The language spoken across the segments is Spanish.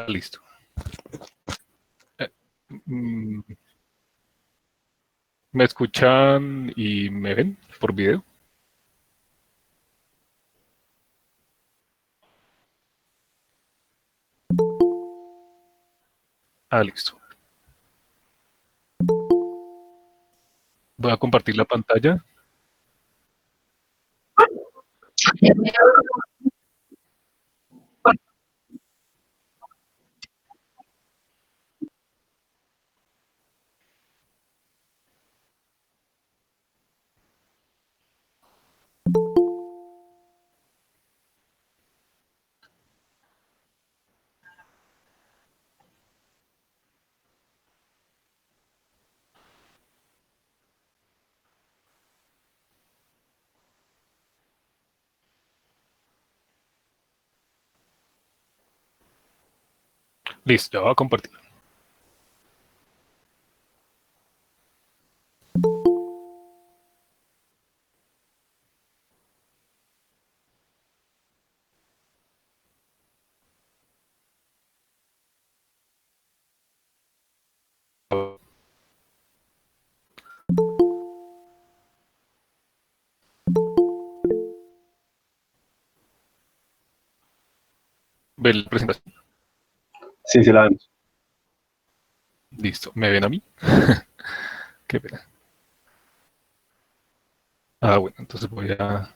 Listo. Mm, ¿Me escuchan y me ven por video? Listo. Voy a compartir la pantalla. Listo, ya voy a compartir. ¿Ve la presentación? Sí, sí la vemos. Listo. ¿Me ven a mí? Qué pena. Bueno, entonces voy a...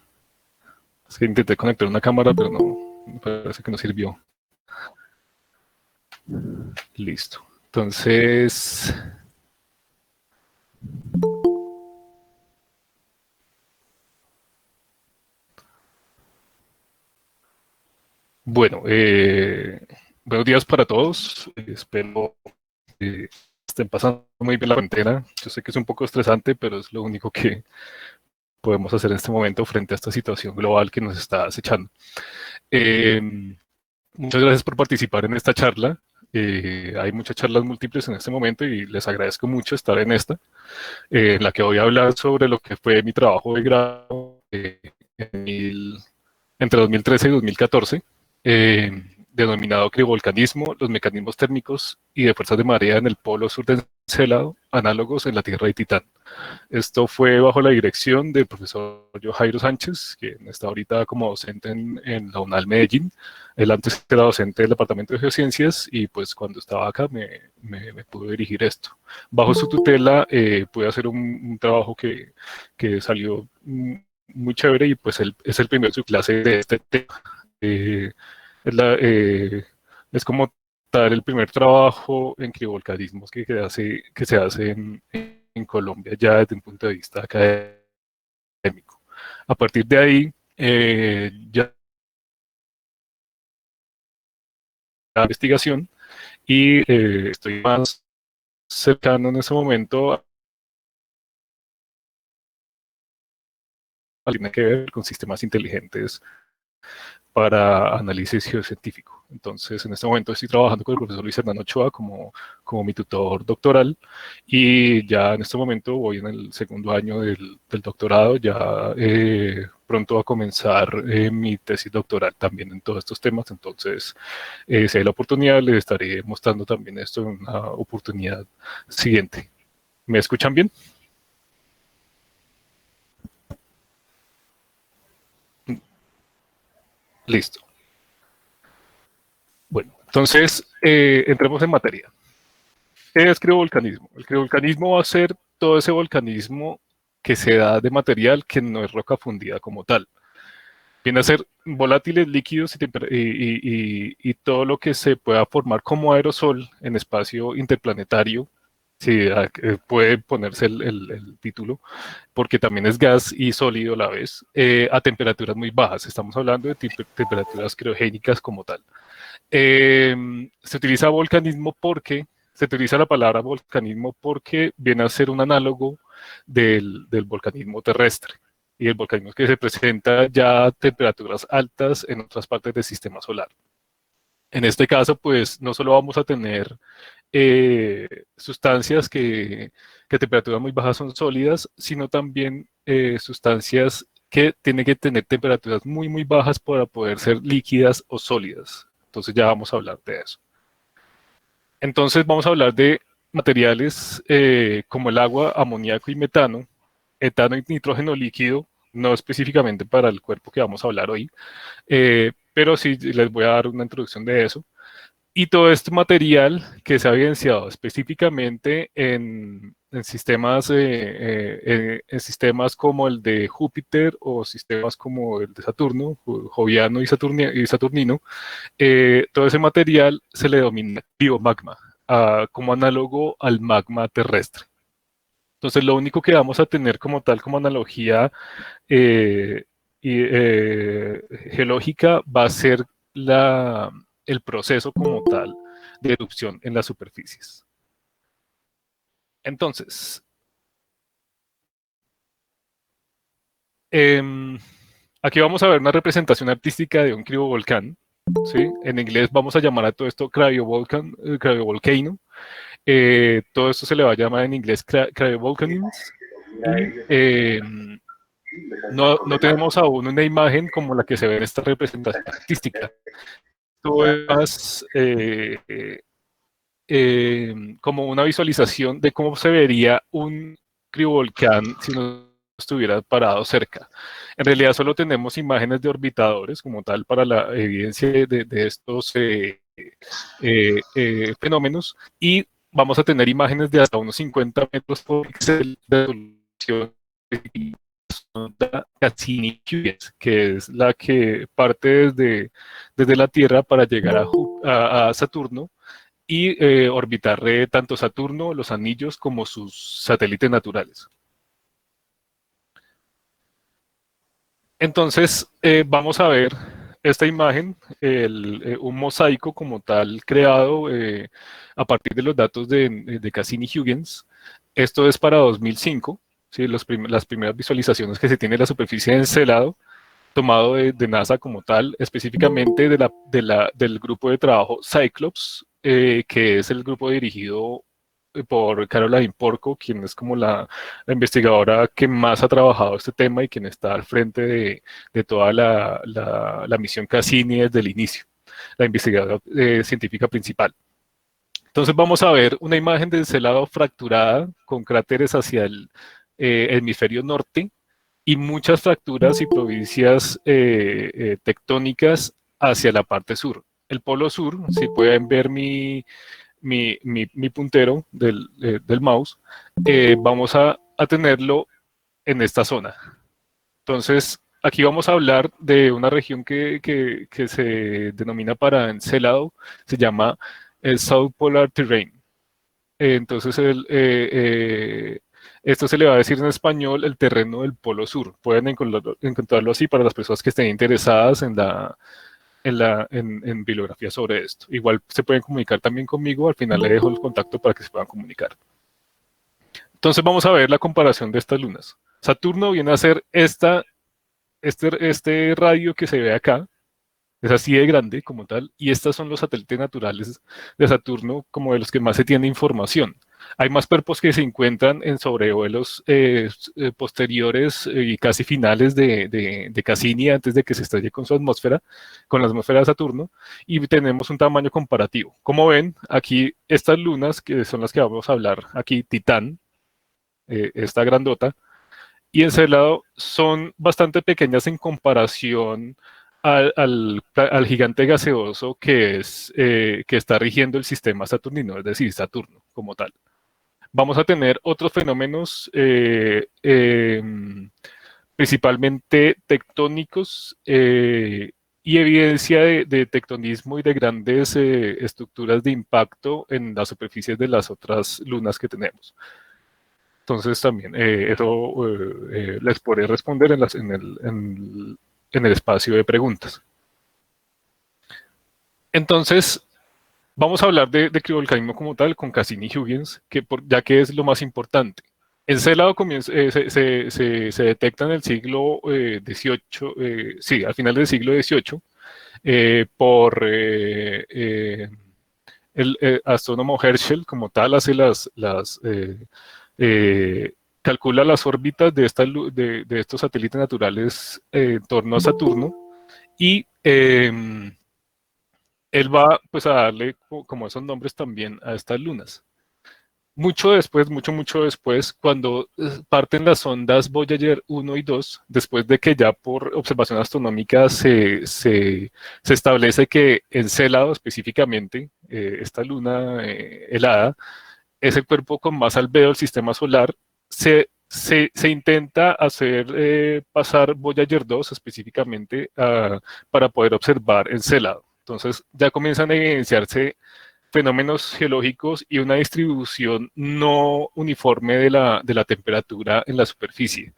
Es que intenté conectar una cámara, pero no, me parece que no sirvió. Listo. Entonces... Bueno, buenos días para todos. Espero que estén pasando muy bien la cuarentena. Yo sé que es un poco estresante, pero es lo único que podemos hacer en este momento frente a esta situación global que nos está acechando. Eh, Muchas gracias por participar en esta charla. Hay muchas charlas múltiples en este momento y les agradezco mucho estar en esta, en la que voy a hablar sobre lo que fue mi trabajo de grado entre 2013 y 2014, denominado criovolcanismo, los mecanismos térmicos y de fuerzas de marea en el polo sur de Encélado, análogos en la Tierra de Titán. Esto fue bajo la dirección del profesor Jairo Sánchez, que está ahorita como docente en la UNAL Medellín. Él antes era docente del Departamento de Geociencias y pues cuando estaba acá me pudo dirigir esto. Bajo su tutela pude hacer un trabajo que salió muy chévere y pues él es el primero de su clase de este tema. Eh, es, es como tal el primer trabajo en criovolcanismos que se hace en Colombia ya desde un punto de vista académico. A partir de ahí, ya la investigación y estoy más cercano en ese momento a tiene que ver con sistemas inteligentes para análisis geocientífico. Entonces, en este momento estoy trabajando con el profesor Luis Hernán Ochoa como mi tutor doctoral y ya en este momento voy en el segundo año del doctorado, ya pronto va a comenzar mi tesis doctoral también en todos estos temas. Entonces, si hay la oportunidad, les estaré mostrando también esto en una oportunidad siguiente. ¿Me escuchan bien? Listo. Bueno, entonces entremos en materia. ¿Qué es criovolcanismo? El criovolcanismo va a ser todo ese volcanismo que se da de material que no es roca fundida como tal. Viene a ser volátiles, líquidos y todo lo que se pueda formar como aerosol en espacio interplanetario. Sí, puede ponerse el título, porque también es gas y sólido a la vez, a temperaturas muy bajas. Estamos hablando de temperaturas criogénicas como tal. Se utiliza volcanismo porque, se utiliza la palabra volcanismo porque viene a ser un análogo del volcanismo terrestre. Y el volcanismo que se presenta ya a temperaturas altas en otras partes del sistema solar. En este caso, pues no solo vamos a tener sustancias que a temperaturas muy bajas son sólidas, sino también sustancias que tienen que tener temperaturas muy, muy bajas para poder ser líquidas o sólidas. Entonces ya vamos a hablar de eso. Entonces vamos a hablar de materiales como el agua, amoníaco y metano, etano y nitrógeno líquido, no específicamente para el cuerpo que vamos a hablar hoy, pero sí les voy a dar una introducción de eso. Y todo este material que se ha evidenciado específicamente en sistemas como el de Júpiter o sistemas como el de Saturno, Joviano y Saturnino, todo ese material se le denomina biomagma, como análogo al magma terrestre. Entonces, lo único que vamos a tener como tal, como analogía eh, geológica, va a ser el proceso como tal de erupción en las superficies. Entonces, em, aquí vamos a ver una representación artística de un criovolcán. ¿Sí? En inglés vamos a llamar a todo esto cryovolcano. Todo esto se le va a llamar en inglés cryovolcanisms. Y no tenemos aún una imagen como la que se ve en esta representación artística. Esto es más como una visualización de cómo se vería un criovolcán si no estuviera parado cerca. En realidad solo tenemos imágenes de orbitadores como tal para la evidencia de estos fenómenos, y vamos a tener imágenes de hasta unos 50 metros por píxel de resolución Cassini-Huygens, que es la que parte desde la Tierra para llegar a Saturno y orbitar tanto Saturno, los anillos, como sus satélites naturales. Entonces, vamos a ver esta imagen, un mosaico como tal creado a partir de los datos de Cassini-Huygens. Esto es para 2005, ¿sí? Las primeras visualizaciones que se tiene de la superficie de Encelado, tomado de NASA como tal, específicamente del grupo de trabajo Cyclops, que es el grupo dirigido por Caroline Porco, quien es como la investigadora que más ha trabajado este tema y quien está al frente de toda la misión Cassini desde el inicio, la investigadora científica principal. Entonces vamos a ver una imagen de Encelado fracturada con cráteres hacia el hemisferio norte y muchas fracturas y provincias tectónicas hacia la parte sur. El polo sur, si pueden ver mi puntero del mouse, vamos a tenerlo en esta zona. Entonces, aquí vamos a hablar de una región que se denomina para Encelado, se llama el South Polar Terrain. Entonces, esto se le va a decir en español el terreno del Polo Sur. Pueden encontrarlo así para las personas que estén interesadas en bibliografía sobre esto. Igual se pueden comunicar también conmigo, al final le dejo el contacto para que se puedan comunicar. Entonces vamos a ver la comparación de estas lunas. Saturno viene a ser este radio que se ve acá, es así de grande como tal, y estos son los satélites naturales de Saturno, como de los que más se tiene información. Hay más cuerpos que se encuentran en sobrevuelos posteriores y casi finales de Cassini, antes de que se estalle con su atmósfera, con la atmósfera de Saturno, y tenemos un tamaño comparativo. Como ven, aquí estas lunas, que son las que vamos a hablar aquí, Titán, esta grandota, y Encelado, son bastante pequeñas en comparación al gigante gaseoso que está rigiendo el sistema saturnino, es decir, Saturno como tal. Vamos a tener otros fenómenos principalmente tectónicos y evidencia de tectonismo y de grandes estructuras de impacto en las superficies de las otras lunas que tenemos. Entonces también eso les podré responder en el espacio de preguntas. Entonces, vamos a hablar de criovolcanismo como tal con Cassini-Huygens, ya que es lo más importante. Encelado se detecta en el siglo XVIII, sí, al final del siglo XVIII, por el astrónomo Herschel como tal, hace calcula las órbitas de estos satélites naturales en torno a Saturno y él va pues a darle como esos nombres también a estas lunas. Mucho después, mucho después, cuando parten las ondas Voyager 1 y 2, después de que ya por observación astronómica se establece que Encélado específicamente, esta luna helada, es el cuerpo con más albedo del sistema solar, se intenta hacer pasar Voyager 2 específicamente para poder observar Encélado. Entonces ya comienzan a evidenciarse fenómenos geológicos y una distribución no uniforme de la temperatura en la superficie.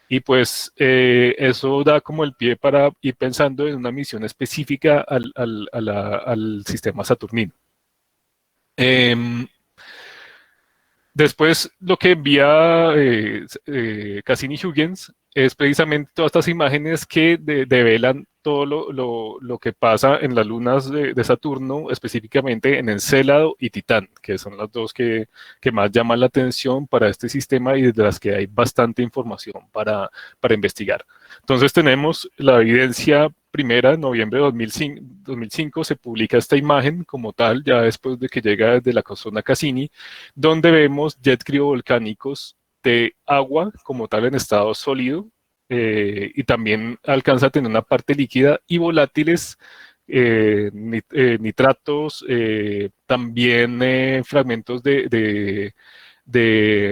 Y pues eso da como el pie para ir pensando en una misión específica al sistema saturnino. Eh, Después, lo que envía Cassini-Huygens es precisamente todas estas imágenes que develan todo lo que pasa en las lunas de Saturno, específicamente en Encélado y Titán, que son las dos que más llaman la atención para este sistema y de las que hay bastante información para investigar. Entonces tenemos la evidencia primera, en noviembre de 2005 se publica esta imagen como tal, ya después de que llega desde la sonda Cassini, donde vemos jet criovolcánicos de agua como tal en estado sólido, y también alcanza a tener una parte líquida y volátiles, nitratos, también fragmentos de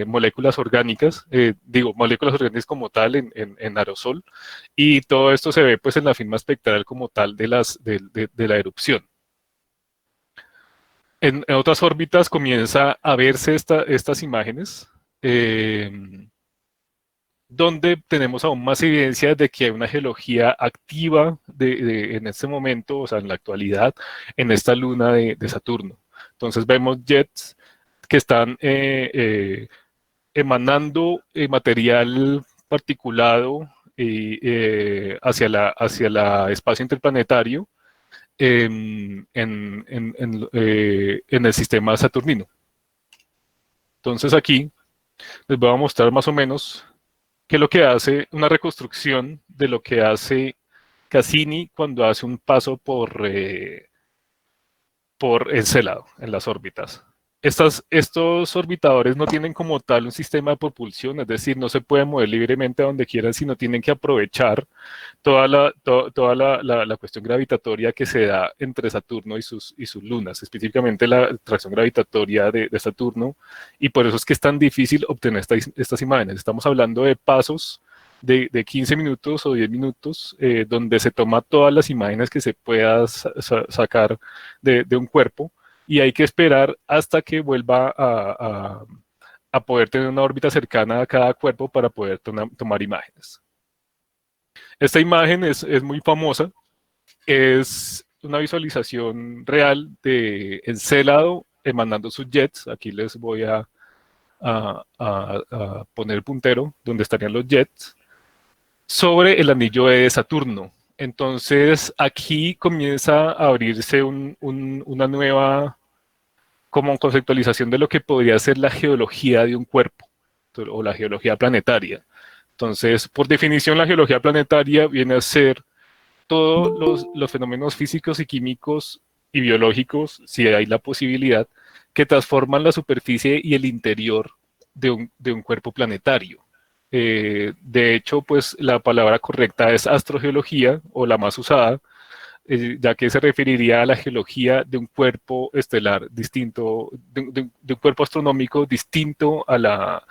moléculas orgánicas, digo, moléculas orgánicas como tal en aerosol, y todo esto se ve pues en la firma espectral como tal de la erupción. En otras órbitas comienza a verse estas imágenes, eh, donde tenemos aún más evidencia de que hay una geología activa en este momento, o sea, en la actualidad, en esta luna de Saturno. Entonces vemos jets que están emanando material particulado hacia la espacio interplanetario en el sistema saturnino. Entonces aquí les voy a mostrar más o menos qué es lo que hace una reconstrucción de lo que hace Cassini cuando hace un paso por Encélado en las órbitas. Estos orbitadores no tienen como tal un sistema de propulsión, es decir, no se pueden mover libremente a donde quieran, sino tienen que aprovechar toda la cuestión gravitatoria que se da entre Saturno y sus lunas, específicamente la atracción gravitatoria de Saturno, y por eso es que es tan difícil obtener estas imágenes. Estamos hablando de pasos de 15 minutos o 10 minutos, donde se toma todas las imágenes que se pueda sacar de un cuerpo, y hay que esperar hasta que vuelva a poder tener una órbita cercana a cada cuerpo para poder tomar imágenes. Esta imagen es muy famosa, es una visualización real de Encélado emanando sus jets. Aquí les voy a poner el puntero donde estarían los jets sobre el anillo de Saturno. Entonces aquí comienza a abrirse una nueva como conceptualización de lo que podría ser la geología de un cuerpo o la geología planetaria. Entonces, por definición, la geología planetaria viene a ser todos los fenómenos físicos y químicos y biológicos, si hay la posibilidad, que transforman la superficie y el interior de un cuerpo planetario. De hecho, pues la palabra correcta es astrogeología, o la más usada, ya que se referiría a la geología de un cuerpo estelar distinto, de un cuerpo astronómico distinto a la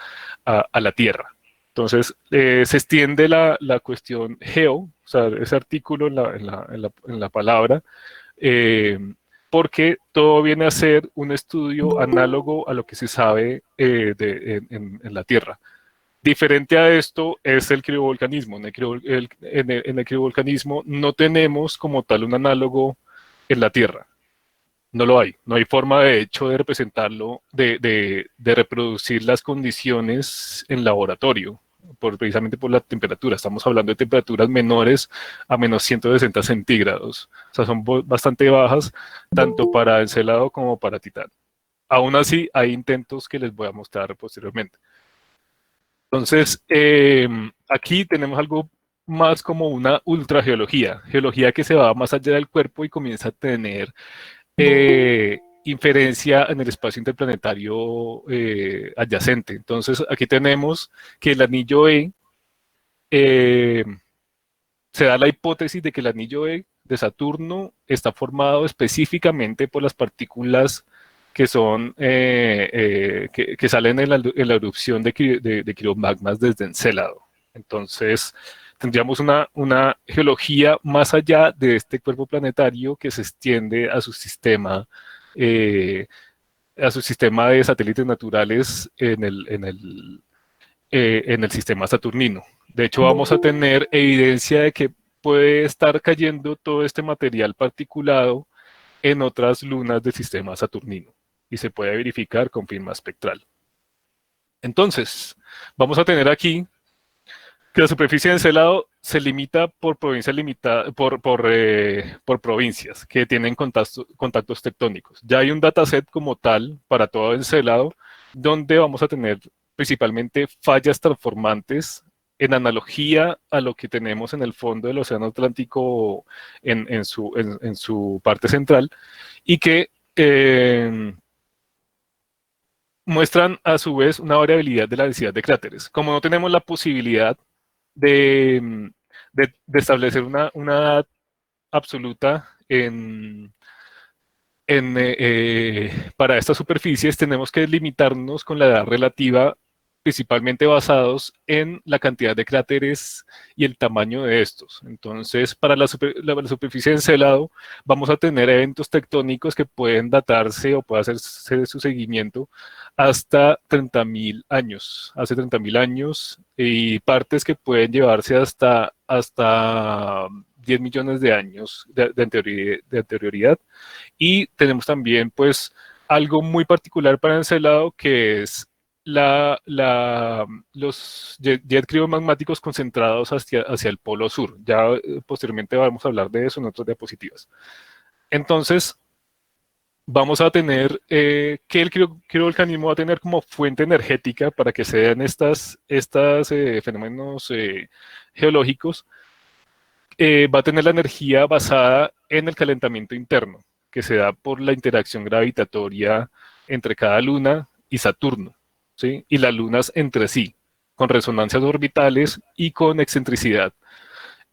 Tierra. Entonces, se extiende la cuestión geo, o sea, ese artículo en la palabra, eh, porque todo viene a ser un estudio análogo a lo que se sabe en la Tierra. Diferente a esto es el criovolcanismo. En el criovolcanismo no tenemos como tal un análogo en la Tierra. No lo hay. No hay forma, de hecho, de representarlo, de reproducir las condiciones en laboratorio, precisamente por la temperatura. Estamos hablando de temperaturas menores a menos 160 centígrados. O sea, son bastante bajas, tanto para Encelado como para Titán. Aún así, hay intentos que les voy a mostrar posteriormente. Entonces, aquí tenemos algo más como una ultrageología, geología que se va más allá del cuerpo y comienza a tener inferencia en el espacio interplanetario adyacente. Entonces, aquí tenemos que el anillo eh, se da la hipótesis de que el anillo de Saturno está formado específicamente por las partículas que son que salen en la erupción de quiromagmas desde Encélado. Entonces, tendríamos una geología más allá de este cuerpo planetario que se extiende eh, a su sistema de satélites naturales en el sistema saturnino. De hecho, vamos a tener evidencia de que puede estar cayendo todo este material particulado en otras lunas del sistema saturnino y se puede verificar con firma espectral. Entonces, vamos a tener aquí que la superficie de Encelado se limita por provincias por provincias que tienen contactos tectónicos. Ya hay un dataset como tal para todo Encelado, donde vamos a tener principalmente fallas transformantes en analogía a lo que tenemos en el fondo del Océano Atlántico en su parte central, y que muestran a su vez una variabilidad de la densidad de cráteres. Como no tenemos la posibilidad de, de establecer una edad absoluta para estas superficies, tenemos que limitarnos con la edad relativa, principalmente basados en la cantidad de cráteres y el tamaño de estos. Entonces, para la superficie de Encelado, vamos a tener eventos tectónicos que pueden datarse o puede hacerse su seguimiento hasta 30.000 años, hace 30.000 años, y partes que pueden llevarse hasta 10 millones de años de anterioridad. Y tenemos también, pues, algo muy particular para Encelado, que es los jet criomagmáticos concentrados hacia el polo sur. Ya posteriormente vamos a hablar de eso en otras diapositivas. Entonces, vamos a tener que el criovolcanismo va a tener como fuente energética para que se den estos fenómenos geológicos. Va a tener la energía basada en el calentamiento interno, que se da por la interacción gravitatoria entre cada luna y Saturno, ¿sí? Y las lunas entre sí, con resonancias orbitales y con excentricidad.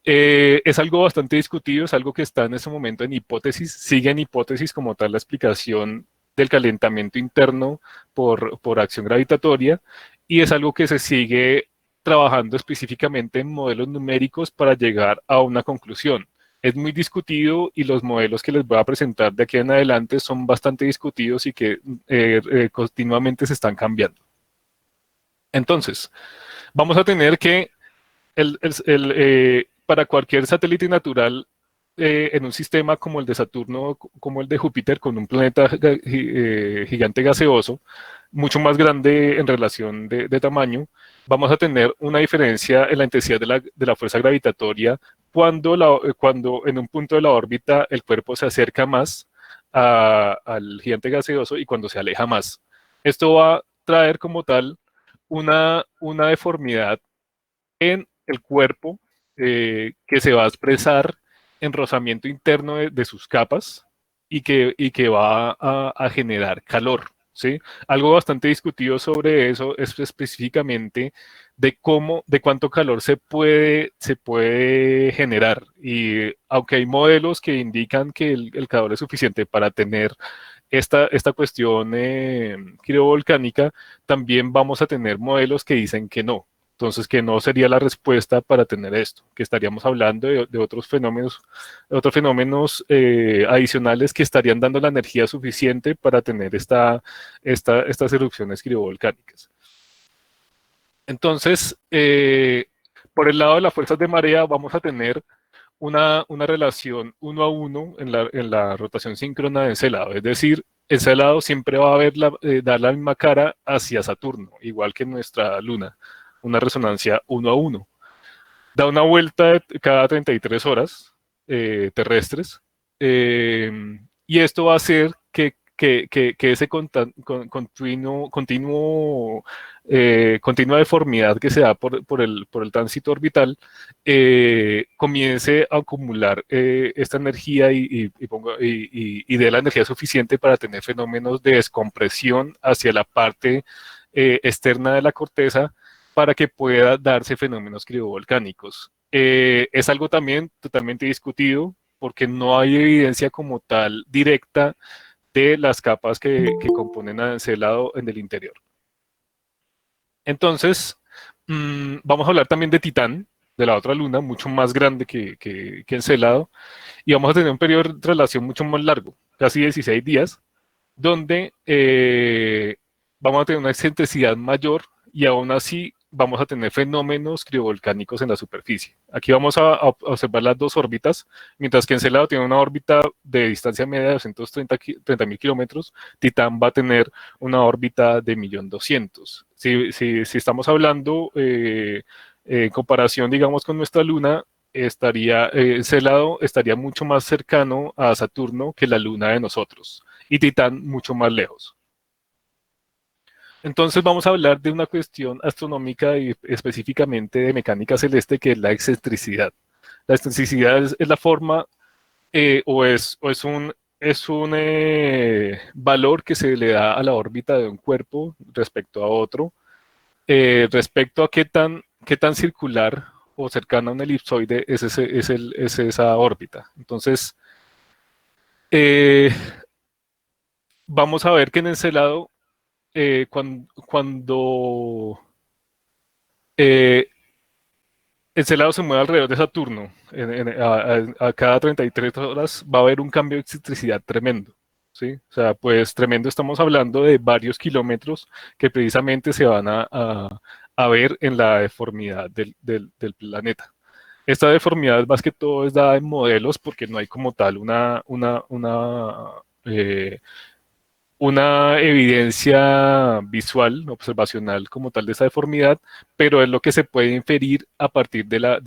Es algo bastante discutido, es algo que está en ese momento en hipótesis, sigue en hipótesis como tal la explicación del calentamiento interno por acción gravitatoria, y es algo que se sigue trabajando específicamente en modelos numéricos para llegar a una conclusión. Es muy discutido y los modelos que les voy a presentar de aquí en adelante son bastante discutidos y que continuamente se están cambiando. Entonces, vamos a tener que para cualquier satélite natural en un sistema como el de Saturno, como el de Júpiter, con un planeta gigante gaseoso, mucho más grande en relación de tamaño, vamos a tener una diferencia en la intensidad de la fuerza gravitatoria cuando en un punto de la órbita el cuerpo se acerca más al gigante gaseoso y cuando se aleja más. Esto va a traer como tal una deformidad en el cuerpo que se va a expresar en rozamiento interno de sus capas y que va a generar calor, ¿sí? Algo bastante discutido sobre eso es específicamente de cuánto calor se puede generar. Y aunque hay modelos que indican que el calor es suficiente para tener esta cuestión criovolcánica, también vamos a tener modelos que dicen que no. Entonces, que no sería la respuesta para tener esto, que estaríamos hablando de otros fenómenos adicionales que estarían dando la energía suficiente para tener estas erupciones criovolcánicas. Entonces, por el lado de las fuerzas de marea, vamos a tener una relación 1 a 1 en la rotación síncrona de ese lado. Es decir, ese lado siempre va a dar la misma cara hacia Saturno, igual que nuestra Luna, una resonancia 1 a 1. Da una vuelta cada 33 horas terrestres, y esto va a hacer que que ese continua deformidad que se da por el tránsito orbital comience a acumular esta energía y dé la energía suficiente para tener fenómenos de descompresión hacia la parte externa de la corteza para que pueda darse fenómenos criovolcánicos. Es algo también totalmente discutido porque no hay evidencia como tal directa de las capas que componen a Encelado en el interior. Entonces, vamos a hablar también de Titán, de la otra luna, mucho más grande que Encelado, y vamos a tener un periodo de relación mucho más largo, casi 16 días, donde vamos a tener una excentricidad mayor y aún así vamos a tener fenómenos criovolcánicos en la superficie. Aquí vamos a observar las dos órbitas, mientras que Encelado tiene una órbita de distancia media de 230.000 kilómetros, Titán va a tener una órbita de 1.200.000. Si estamos hablando en comparación, digamos, con nuestra luna, Encelado estaría mucho más cercano a Saturno que la luna de nosotros y Titán mucho más lejos. Entonces vamos a hablar de una cuestión astronómica y específicamente de mecánica celeste, que es la excentricidad. La excentricidad es la forma es un valor que se le da a la órbita de un cuerpo respecto a otro, respecto a qué tan circular o cercana a un elipsoide es esa órbita. Entonces, eh, vamos a ver que en Encelado cuando eh, Encelado se mueve alrededor de Saturno, a cada 33 horas va a haber un cambio de excentricidad tremendo. ¿Sí? O sea, pues tremendo, estamos hablando de varios kilómetros que precisamente se van a ver en la deformidad del planeta. Esta deformidad más que todo es dada en modelos porque no hay como tal una evidencia visual, observacional como tal de esa deformidad, pero es lo que se puede inferir a partir de la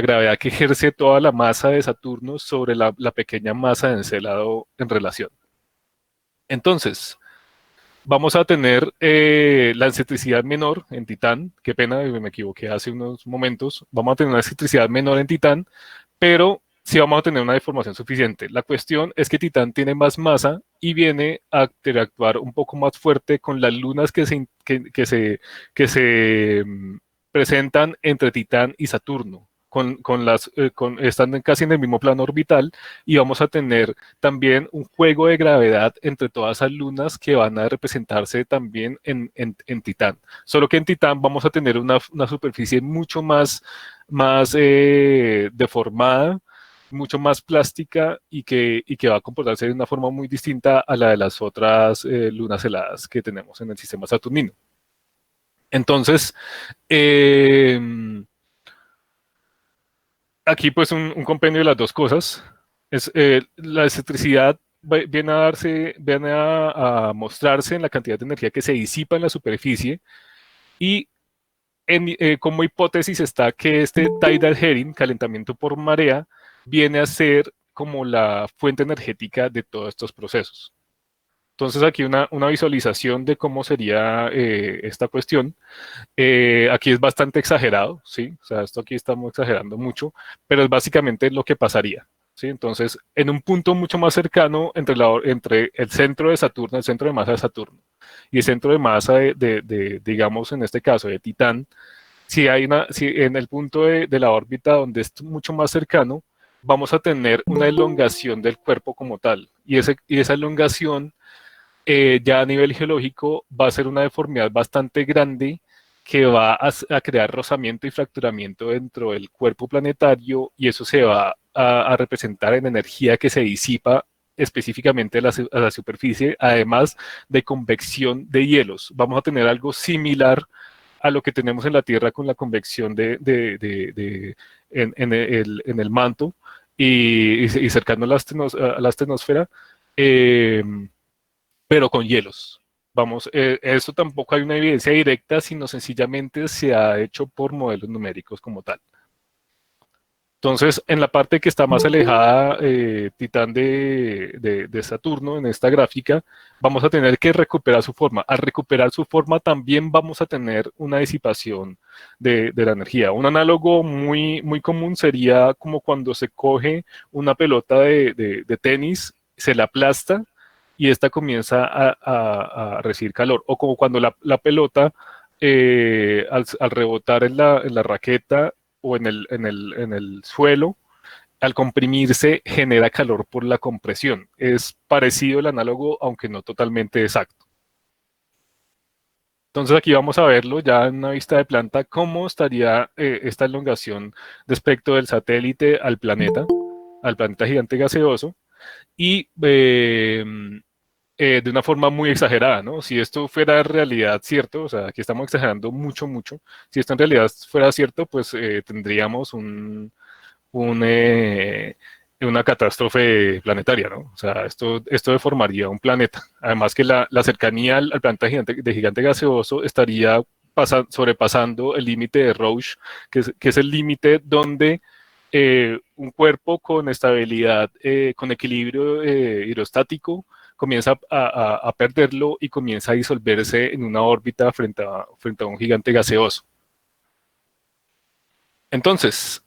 gravedad que ejerce toda la masa de Saturno sobre la pequeña masa de Encelado en relación. Entonces, vamos a tener la excentricidad menor en Titán, qué pena, me equivoqué hace unos momentos, vamos a tener una excentricidad menor en Titán, pero sí vamos a tener una deformación suficiente. La cuestión es que Titán tiene más masa y viene a interactuar un poco más fuerte con las lunas que se presentan entre Titán y Saturno. Están casi en el mismo plano orbital y vamos a tener también un juego de gravedad entre todas esas lunas que van a representarse también en Titán. Solo que en Titán vamos a tener una superficie mucho más deformada, mucho más plástica y que va a comportarse de una forma muy distinta a la de las otras lunas heladas que tenemos en el sistema saturnino. Entonces, aquí pues un compendio de las dos cosas. La excentricidad viene a mostrarse en la cantidad de energía que se disipa en la superficie y como hipótesis está que este tidal herring, calentamiento por marea, viene a ser como la fuente energética de todos estos procesos. Entonces aquí una visualización de cómo sería esta cuestión. Aquí es bastante exagerado, ¿sí? O sea, esto aquí estamos exagerando mucho, pero es básicamente lo que pasaría, ¿sí? Entonces, en un punto mucho más cercano entre el centro de Saturno, el centro de masa de Saturno, y el centro de masa digamos, en este caso, de Titán, si en el punto de la órbita donde es mucho más cercano, vamos a tener una elongación del cuerpo como tal, y esa elongación ya a nivel geológico va a ser una deformidad bastante grande que va a crear rozamiento y fracturamiento dentro del cuerpo planetario y eso se va a representar en energía que se disipa específicamente a la superficie, además de convección de hielos. Vamos a tener algo similar a lo que tenemos en la Tierra con la convección en el manto y cercano a la astenosfera. Pero con hielos. Vamos, eso tampoco hay una evidencia directa, sino sencillamente se ha hecho por modelos numéricos como tal. Entonces, en la parte que está más alejada, Titán de Saturno, en esta gráfica, vamos a tener que recuperar su forma. Al recuperar su forma, también vamos a tener una disipación de la energía. Un análogo muy común sería como cuando se coge una pelota de tenis, se la aplasta y esta comienza a recibir calor. O como cuando la pelota, al rebotar en la raqueta, o en el suelo, al comprimirse genera calor por la compresión. Es parecido el análogo, aunque no totalmente exacto. Entonces aquí vamos a verlo ya en una vista de planta, cómo estaría esta elongación respecto del satélite al planeta gigante gaseoso, y de una forma muy exagerada, ¿no? Si esto fuera realidad cierto, o sea, aquí estamos exagerando mucho, si esto en realidad fuera cierto, pues tendríamos un, una catástrofe planetaria, ¿no? O sea, esto deformaría un planeta. Además que la cercanía al planeta de gigante gaseoso estaría sobrepasando el límite de Roche, que es el límite donde un cuerpo con estabilidad, con equilibrio hidrostático, comienza a perderlo y comienza a disolverse en una órbita frente a un gigante gaseoso. Entonces,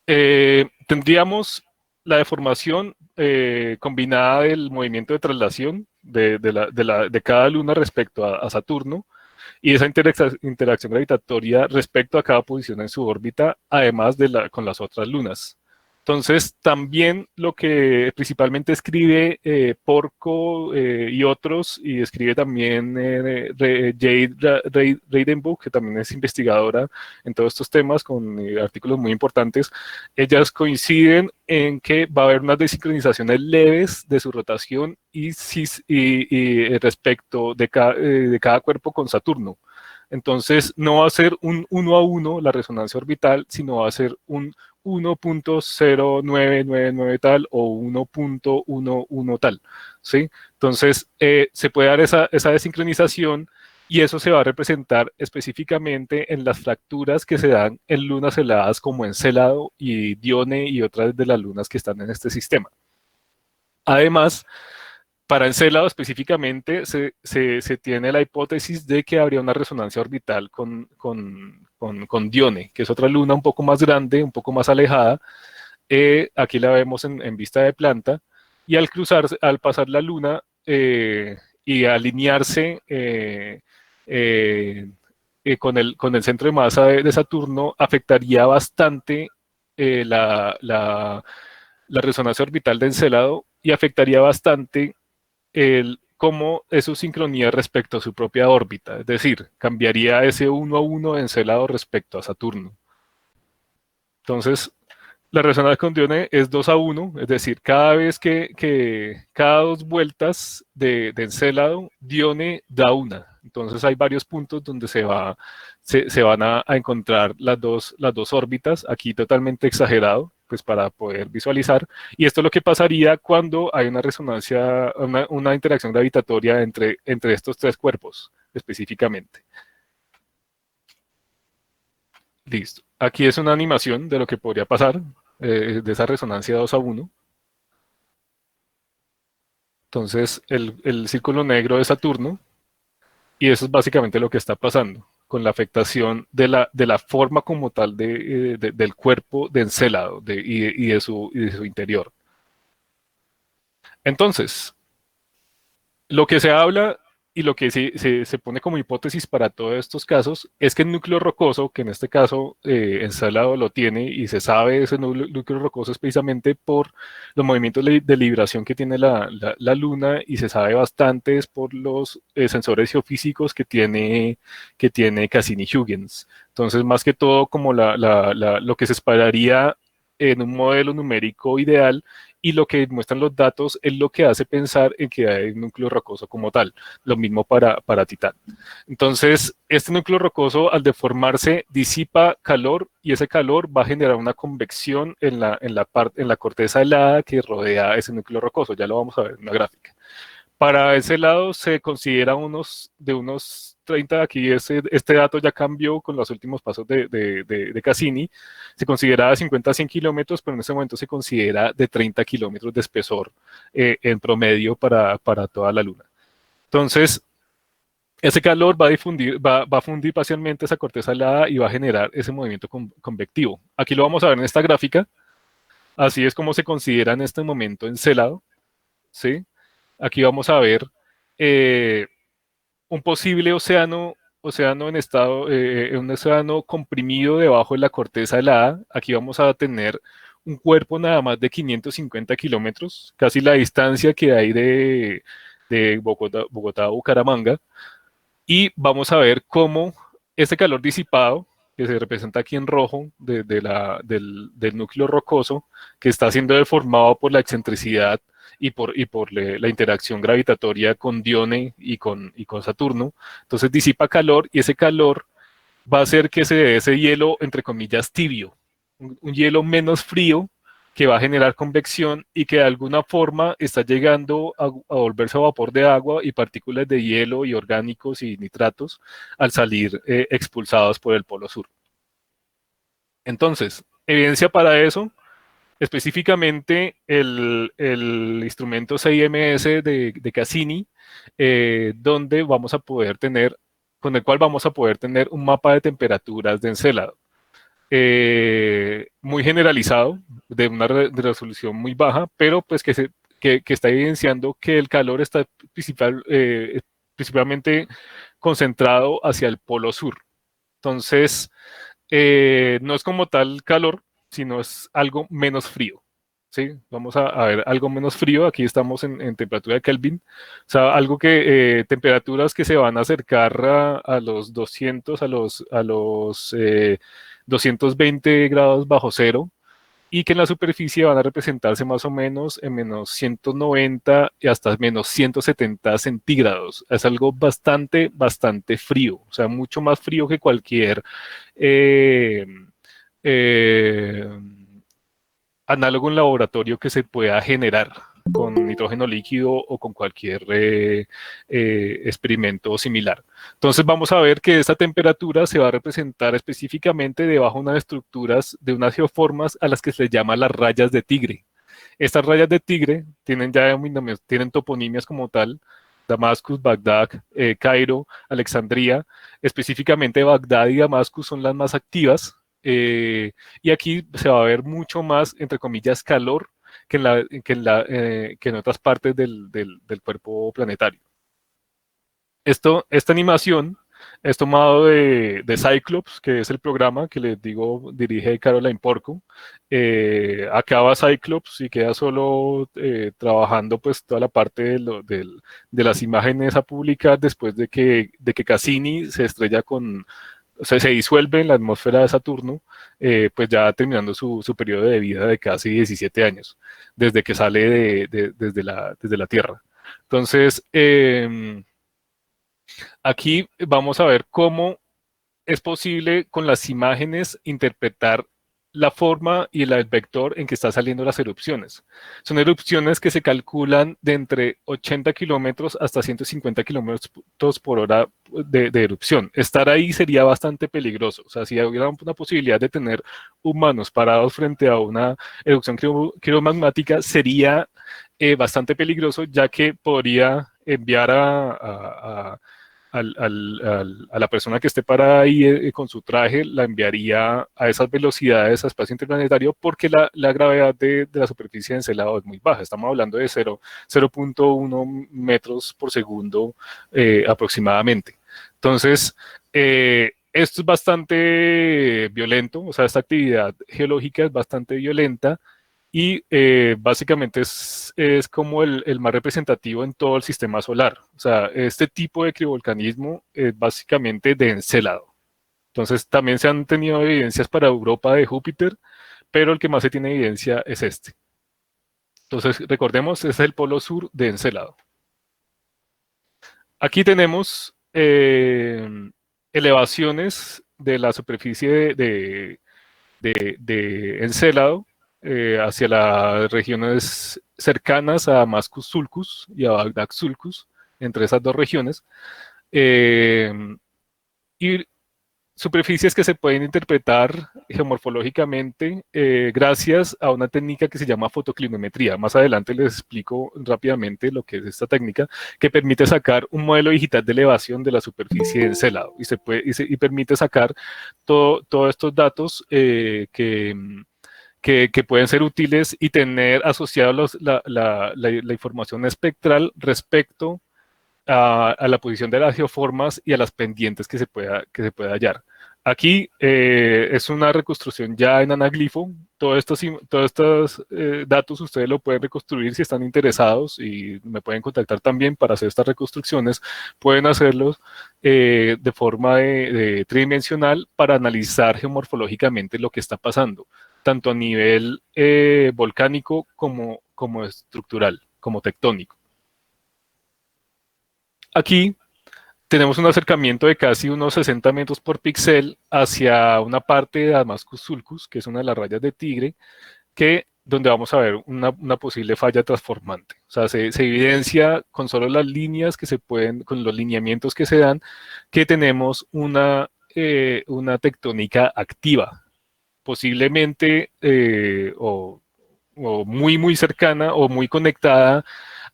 tendríamos la deformación combinada del movimiento de traslación de cada luna respecto a Saturno, y esa interacción gravitatoria respecto a cada posición en su órbita, además con las otras lunas. Entonces, también lo que principalmente escribe Porco y otros, y escribe también Jade Reidenbuch, que también es investigadora en todos estos temas, con artículos muy importantes, ellas coinciden en que va a haber unas desincronizaciones leves de su rotación y respecto de cada cuerpo con Saturno. Entonces, no va a ser un 1 a 1 la resonancia orbital, sino va a ser un 1.0999 tal o 1.11 tal, ¿sí? Entonces, se puede dar esa desincronización, y eso se va a representar específicamente en las fracturas que se dan en lunas heladas como Encélado y Dione y otras de las lunas que están en este sistema. Además, para Encélado específicamente se tiene la hipótesis de que habría una resonancia orbital con Dione, que es otra luna un poco más grande, un poco más alejada. Aquí la vemos en vista de planta, y al pasar la luna y alinearse con el centro de masa de Saturno, afectaría bastante la resonancia orbital de Encélado, y afectaría bastante cómo es su sincronía respecto a su propia órbita. Es decir, cambiaría ese 1 a 1 de Encélado respecto a Saturno. Entonces, la resonancia con Dione es 2 a 1, es decir, cada vez cada 2 vueltas de Encélado, Dione da una. Entonces hay varios puntos donde se van a encontrar las dos órbitas, aquí totalmente exagerado, pues para poder visualizar. Y esto es lo que pasaría cuando hay una resonancia, una interacción gravitatoria entre estos tres cuerpos específicamente. Listo. Aquí es una animación de lo que podría pasar, de esa resonancia 2 a 1. Entonces, el círculo negro de Saturno, y eso es básicamente lo que está pasando con la afectación de la forma como tal del cuerpo de Encélado y de su interior. Entonces, lo que se habla y lo que se pone como hipótesis para todos estos casos es que el núcleo rocoso, que en este caso Encélado lo tiene, y se sabe ese núcleo rocoso es precisamente por los movimientos de libración que tiene la Luna, y se sabe bastante es por los sensores geofísicos que tiene Cassini-Huygens. Entonces, más que todo, como lo que se esperaría en un modelo numérico ideal, y lo que muestran los datos es lo que hace pensar en que hay un núcleo rocoso como tal. Lo mismo para Titán. Entonces, este núcleo rocoso, al deformarse, disipa calor, y ese calor va a generar una convección en la corteza helada que rodea ese núcleo rocoso. Ya lo vamos a ver en la gráfica. Para ese lado se considera de unos 30, aquí este dato ya cambió con los últimos pasos de Cassini, se considera de 50 a 100 kilómetros, pero en este momento se considera de 30 kilómetros de espesor en promedio para toda la Luna. Entonces, ese calor va a fundir parcialmente esa corteza helada y va a generar ese movimiento convectivo. Aquí lo vamos a ver en esta gráfica. Así es como se considera en este momento Encélado, ¿sí? Aquí vamos a ver eh, un posible océano en estado, un océano comprimido debajo de la corteza helada. Aquí vamos a tener un cuerpo nada más de 550 kilómetros, casi la distancia que hay de Bogotá a Bucaramanga. Y vamos a ver cómo este calor disipado, que se representa aquí en rojo, del núcleo rocoso, que está siendo deformado por la excentricidad y por la interacción gravitatoria con Dione y con Saturno. Entonces disipa calor y ese calor va a hacer que se dé ese hielo, entre comillas, tibio, un hielo menos frío que va a generar convección y que de alguna forma está llegando a volverse a vapor de agua y partículas de hielo y orgánicos y nitratos al salir expulsados por el polo sur. Entonces, evidencia para eso, específicamente el instrumento CIMS de Cassini, donde vamos a poder tener, con el cual vamos a poder tener un mapa de temperaturas de Encélado. Muy generalizado, de una de resolución muy baja, pero pues que está evidenciando que el calor está principalmente concentrado hacia el polo sur. Entonces, no es como tal calor, sino es algo menos frío. ¿Sí? Vamos a ver algo menos frío. Aquí estamos en temperatura de Kelvin. O sea, temperaturas que se van a acercar a los 200, a los 220 grados bajo cero y que en la superficie van a representarse más o menos en menos 190 y hasta menos 170 centígrados. Es algo bastante, bastante frío. O sea, mucho más frío que cualquier eh, eh, análogo en laboratorio que se pueda generar con nitrógeno líquido o con cualquier experimento similar. Entonces vamos a ver que esta temperatura se va a representar específicamente debajo de unas estructuras, de unas geoformas a las que se les llama las rayas de Tigre. Estas rayas de Tigre tienen toponimias como tal: Damascus, Bagdad, Cairo, Alexandría. Específicamente Bagdad y Damascus son las más activas. Y aquí se va a ver mucho más, entre comillas, calor que en otras partes del cuerpo planetario. Esta animación es tomado de Cyclops, que es el programa que les digo dirige Caroline Porco. Acaba Cyclops y queda solo trabajando pues toda la parte de las imágenes a publicar después de que Cassini se estrella o sea, se disuelve en la atmósfera de Saturno, pues ya terminando su periodo de vida de casi 17 años, desde que sale desde la Tierra. Entonces, aquí vamos a ver cómo es posible con las imágenes interpretar la forma y el vector en que están saliendo las erupciones. Son erupciones que se calculan de entre 80 kilómetros hasta 150 kilómetros por hora de erupción. Estar ahí sería bastante peligroso. O sea, si hubiera una posibilidad de tener humanos parados frente a una erupción quiromagmática, sería bastante peligroso, ya que podría enviar a la persona que esté parada ahí con su traje, la enviaría a esas velocidades a espacio interplanetario, porque la gravedad de la superficie de Encelado es muy baja. Estamos hablando de 0.1 metros por segundo aproximadamente. Entonces, esto es bastante violento. O sea, esta actividad geológica es bastante violenta y básicamente es como el más representativo en todo el sistema solar. O sea, este tipo de criovolcanismo es básicamente de Encélado. Entonces, también se han tenido evidencias para Europa de Júpiter, pero el que más se tiene evidencia es este. Entonces, recordemos, este es el polo sur de Encélado. Aquí tenemos elevaciones de la superficie de Encélado. hacia las regiones cercanas a Damascus Sulcus y a Bagdad Sulcus, entre esas dos regiones, y superficies que se pueden interpretar geomorfológicamente gracias a una técnica que se llama fotoclinometría. Más adelante les explico rápidamente lo que es esta técnica, que permite sacar un modelo digital de elevación de la superficie de Encelado y permite sacar todos estos datos que pueden ser útiles y tener asociados la información espectral respecto a la posición de las geoformas y a las pendientes que se pueda hallar. Aquí es una reconstrucción ya en anaglifo. Todos estos datos ustedes lo pueden reconstruir si están interesados y me pueden contactar también para hacer estas reconstrucciones. Pueden hacerlos de forma de tridimensional para analizar geomorfológicamente lo que está pasando, tanto a nivel volcánico como estructural, como tectónico. Aquí tenemos un acercamiento de casi unos 60 metros por píxel hacia una parte de Damascus Sulcus, que es una de las rayas de Tigre, donde vamos a ver una posible falla transformante. O sea, se evidencia con solo las líneas que se pueden, con los lineamientos que se dan, que tenemos una tectónica activa, posiblemente o muy cercana o muy conectada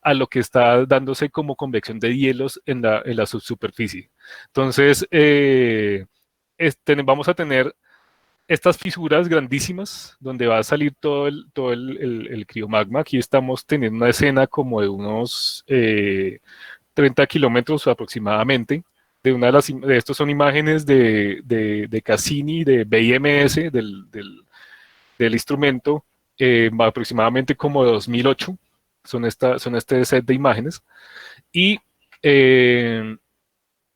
a lo que está dándose como convección de hielos en la subsuperficie. Entonces, vamos a tener estas fisuras grandísimas donde va a salir todo el criomagma. Aquí estamos teniendo una escena como de unos 30 kilómetros aproximadamente. De estos son imágenes de Cassini, de BIMS, del instrumento, aproximadamente como de 2008. Son este set de imágenes. Y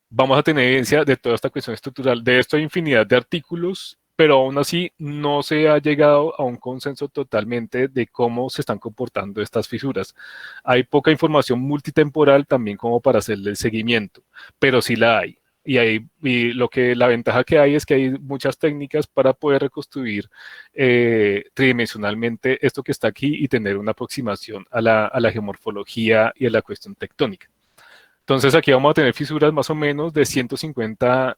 vamos a tener evidencia de toda esta cuestión estructural. De esto hay infinidad de artículos, pero aún así no se ha llegado a un consenso totalmente de cómo se están comportando estas fisuras. Hay poca información multitemporal también como para hacerle el seguimiento, pero sí la hay. La ventaja que hay es que hay muchas técnicas para poder reconstruir tridimensionalmente esto que está aquí y tener una aproximación a la geomorfología y a la cuestión tectónica. Entonces aquí vamos a tener fisuras más o menos de 150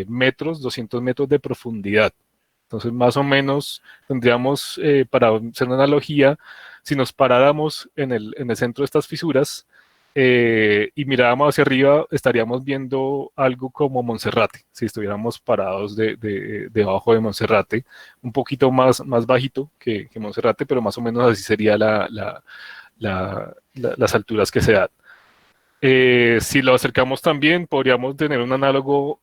metros, 200 metros de profundidad. Entonces más o menos tendríamos, para hacer una analogía, si nos paráramos en el centro de estas fisuras y mirábamos hacia arriba, estaríamos viendo algo como Monserrate, si estuviéramos parados debajo de Monserrate, un poquito más bajito que Monserrate, pero más o menos así sería las alturas que se dan. Si lo acercamos también, podríamos tener un análogo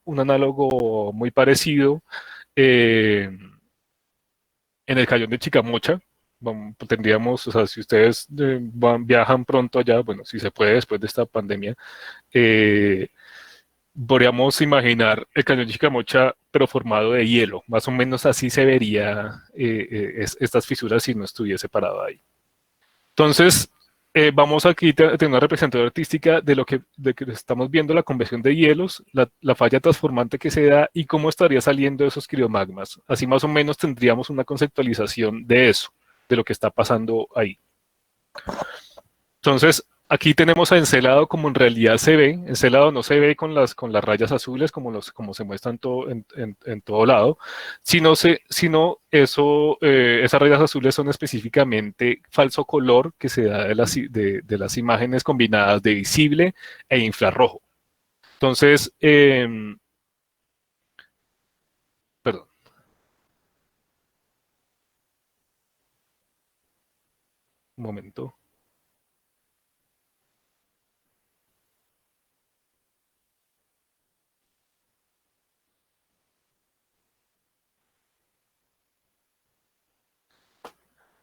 muy parecido en el Cayón de Chicamocha. Tendríamos, o sea, si ustedes viajan pronto allá, bueno, si se puede después de esta pandemia, podríamos imaginar el Cañón de Chicamocha, pero formado de hielo. Más o menos así se vería estas fisuras si no estuviese parado ahí. Entonces, vamos aquí a tener una representación artística de que estamos viendo la convección de hielos, la falla transformante que se da y cómo estaría saliendo esos criomagmas. Así más o menos tendríamos una conceptualización de eso, de lo que está pasando ahí. Entonces, aquí tenemos a Encelado como en realidad se ve. Encelado no se ve con las rayas azules como se muestran en todo lado, sino esas rayas azules son específicamente falso color que se da de las imágenes combinadas de visible e infrarrojo. Entonces, perdón. Un momento.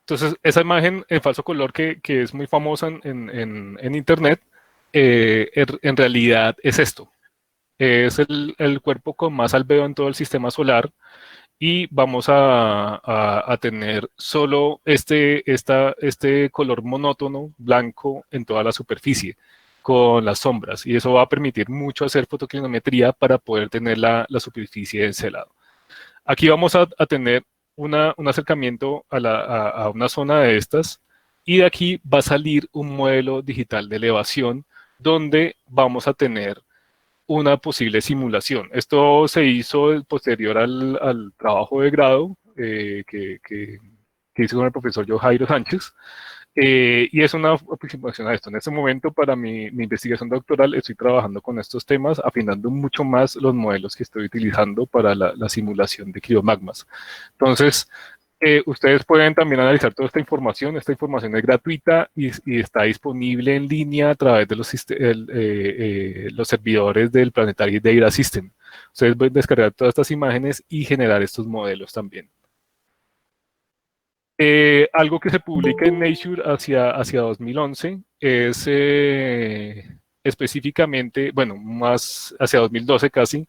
Entonces, esa imagen en falso color que es muy famosa en Internet, en realidad es esto. Es el cuerpo con más albedo en todo el sistema solar y vamos a tener solo este color monótono, blanco, en toda la superficie, con las sombras. Y eso va a permitir mucho hacer fotoclinometría para poder tener la superficie de Encelado. Aquí vamos a tener un acercamiento a una zona de estas, y de aquí va a salir un modelo digital de elevación donde vamos a tener una posible simulación. Esto se hizo posterior al trabajo de grado que hice con el profesor Jairo Sánchez, y es una aproximación a esto. En este momento, para mi investigación doctoral, estoy trabajando con estos temas, afinando mucho más los modelos que estoy utilizando para la simulación de criomagmas. Entonces, ustedes pueden también analizar toda esta información. Esta información es gratuita y está disponible en línea a través de los servidores del Planetary Data System. Ustedes pueden descargar todas estas imágenes y generar estos modelos también. Algo que se publica en Nature hacia 2011 es específicamente, bueno, más hacia 2012 casi,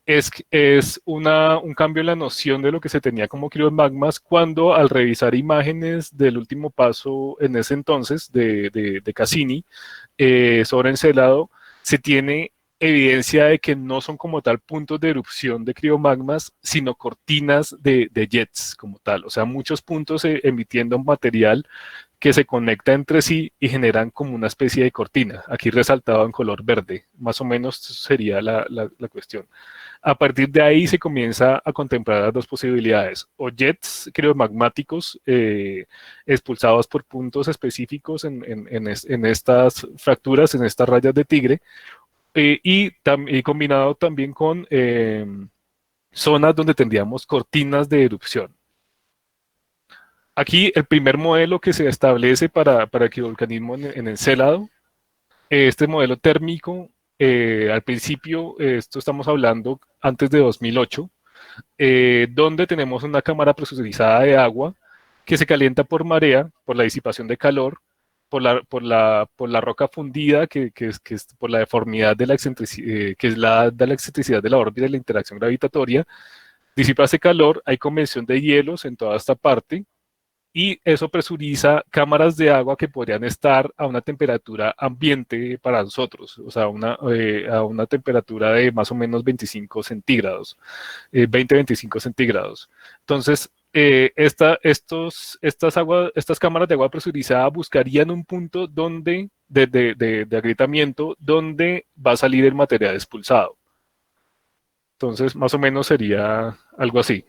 es un cambio en la noción de lo que se tenía como criomagmas cuando al revisar imágenes del último paso en ese entonces de Cassini sobre Encelado, se tiene evidencia de que no son como tal puntos de erupción de criomagmas, sino cortinas de jets como tal. O sea, muchos puntos emitiendo material que se conecta entre sí y generan como una especie de cortina, aquí resaltado en color verde. Más o menos sería la cuestión. A partir de ahí se comienza a contemplar las dos posibilidades, o jets criomagmáticos expulsados por puntos específicos en estas fracturas, en estas rayas de tigre, y combinado también con zonas donde tendríamos cortinas de erupción. Aquí el primer modelo que se establece para el criovolcanismo en Encélado, este modelo térmico, al principio, esto estamos hablando antes de 2008, donde tenemos una cámara presurizada de agua que se calienta por marea, por la disipación de calor, por la roca fundida, que es por la deformidad de la excentricidad, que es de la excentricidad de la órbita y la interacción gravitatoria, disipa ese calor, hay convección de hielos en toda esta parte, y eso presuriza cámaras de agua que podrían estar a una temperatura ambiente para nosotros, o sea, a una temperatura de más o menos 25 centígrados, 20-25 centígrados. Entonces, estas cámaras de agua presurizada buscarían un punto de agrietamiento donde va a salir el material expulsado. Entonces, más o menos sería algo así.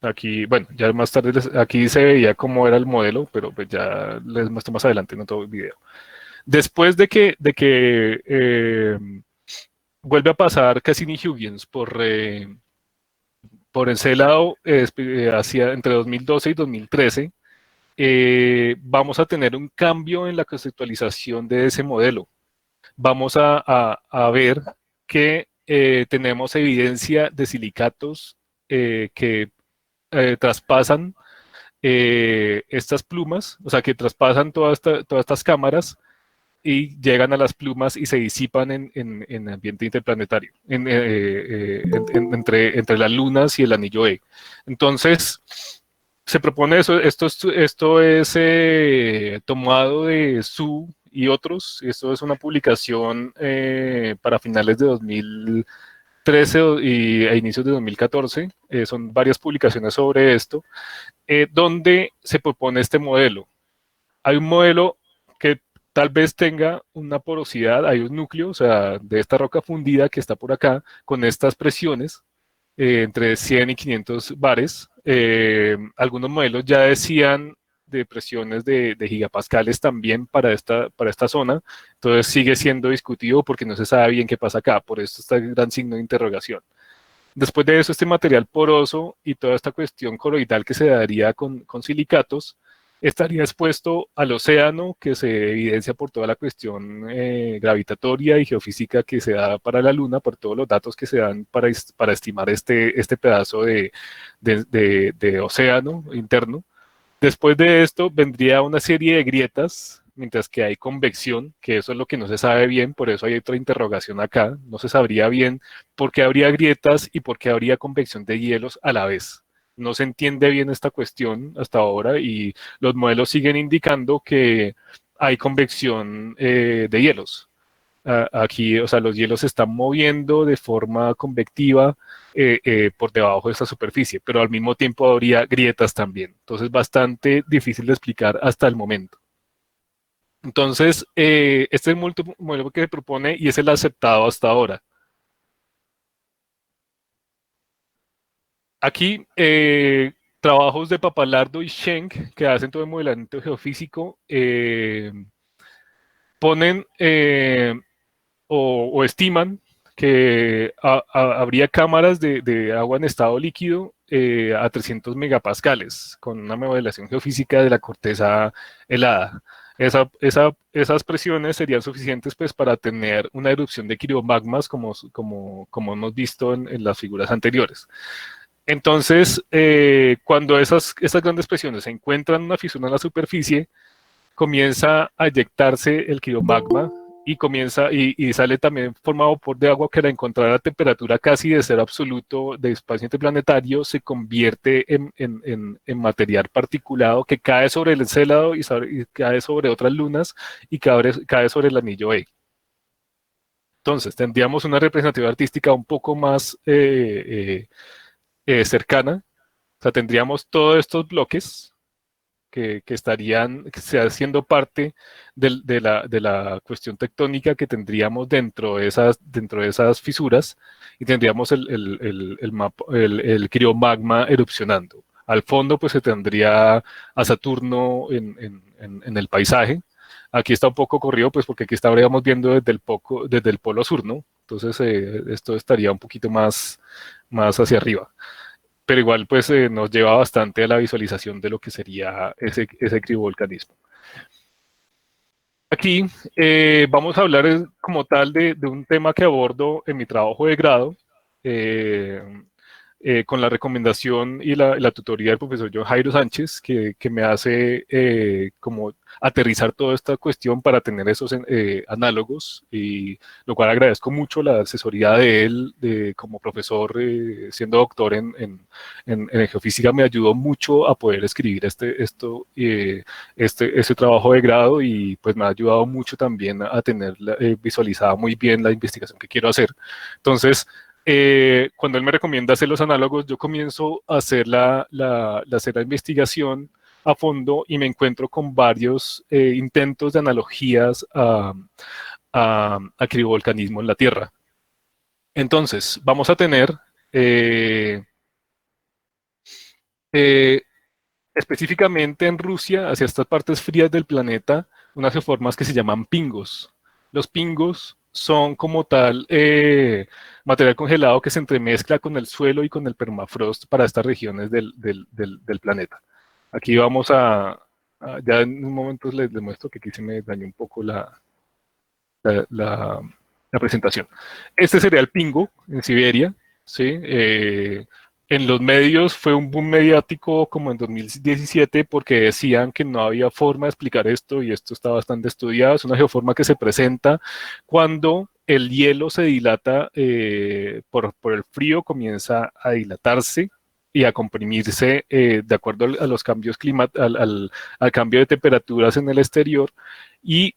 Aquí, bueno, ya más tarde, aquí se veía cómo era el modelo, pero pues ya les muestro más adelante en otro video. Después de que vuelve a pasar Cassini-Huygens por Encelado hacia entre 2012 y 2013, vamos a tener un cambio en la conceptualización de ese modelo. Vamos a ver que tenemos evidencia de silicatos que traspasan estas plumas, o sea, que traspasan todas estas cámaras y llegan a las plumas y se disipan en ambiente interplanetario, entre las lunas y el anillo E. Entonces, se propone eso, esto es tomado de Su y otros, esto es una publicación para finales de 2013 a inicios de 2014, son varias publicaciones sobre esto, donde se propone este modelo. Hay un modelo que tal vez tenga una porosidad, hay un núcleo, o sea, de esta roca fundida que está por acá, con estas presiones, entre 100 y 500 bares. Algunos modelos ya decían de presiones de gigapascales también para esta zona, entonces sigue siendo discutido porque no se sabe bien qué pasa acá, por eso está el gran signo de interrogación. Después de eso, este material poroso y toda esta cuestión coloidal que se daría con silicatos estaría expuesto al océano, que se evidencia por toda la cuestión gravitatoria y geofísica que se da para la Luna, por todos los datos que se dan para estimar este pedazo de océano interno. Después de esto vendría una serie de grietas, mientras que hay convección, que eso es lo que no se sabe bien, por eso hay otra interrogación acá, no se sabría bien por qué habría grietas y por qué habría convección de hielos a la vez. No se entiende bien esta cuestión hasta ahora y los modelos siguen indicando que hay convección de hielos. Aquí, o sea, los hielos se están moviendo de forma convectiva por debajo de esta superficie, pero al mismo tiempo habría grietas también. Entonces, bastante difícil de explicar hasta el momento. Entonces, este es el modelo que se propone y es el aceptado hasta ahora. Aquí, trabajos de Papalardo y Schenk, que hacen todo el modelamiento geofísico, ponen o estiman que habría cámaras de agua en estado líquido a 300 megapascales, con una modelación geofísica de la corteza helada. Esas presiones serían suficientes pues, para tener una erupción de quirovagmas como hemos visto en las figuras anteriores. Entonces, cuando esas grandes presiones se encuentran en una fisura en la superficie, comienza a eyectarse el quirovagma y sale también formado por de agua que al encontrar a temperatura casi de cero absoluto de espacio interplanetario se convierte en material particulado que cae sobre el Encélado y cae sobre otras lunas y cae sobre el anillo E. Entonces, tendríamos una representación artística un poco más cercana. O sea, tendríamos todos estos bloques que estarían siendo parte de la cuestión tectónica que tendríamos dentro de esas fisuras y tendríamos el criomagma erupcionando. Al fondo, pues se tendría a Saturno en el paisaje. Aquí está un poco corrido, pues porque aquí estaríamos viendo desde el polo sur, ¿no? Entonces, esto estaría un poquito más hacia arriba, pero igual pues nos lleva bastante a la visualización de lo que sería ese criovolcanismo. Aquí vamos a hablar como tal de un tema que abordo en mi trabajo de grado, eh, con la recomendación y la tutoría del profesor John Jairo Sánchez, que me hace como aterrizar toda esta cuestión para tener esos análogos, y lo cual agradezco mucho la asesoría de él como profesor, siendo doctor en geofísica, me ayudó mucho a poder escribir este trabajo de grado y pues me ha ayudado mucho también a tener visualizada muy bien la investigación que quiero hacer. Entonces, cuando él me recomienda hacer los análogos, yo comienzo a hacer hacer la investigación a fondo y me encuentro con varios intentos de analogías a criovolcanismo en la Tierra. Entonces, vamos a tener eh, eh, específicamente en Rusia, hacia estas partes frías del planeta, unas geoformas que se llaman pingos. Los pingos son como tal material congelado que se entremezcla con el suelo y con el permafrost para estas regiones del planeta. Aquí vamos ya en un momento les muestro que aquí se me dañó un poco la, la- la presentación. Este sería el pingo en Siberia, ¿sí? En los medios fue un boom mediático como en 2017 porque decían que no había forma de explicar esto y esto está bastante estudiado. Es una geoforma que se presenta cuando el hielo se dilata por el frío, comienza a dilatarse y a comprimirse de acuerdo a los cambios al cambio de temperaturas en el exterior y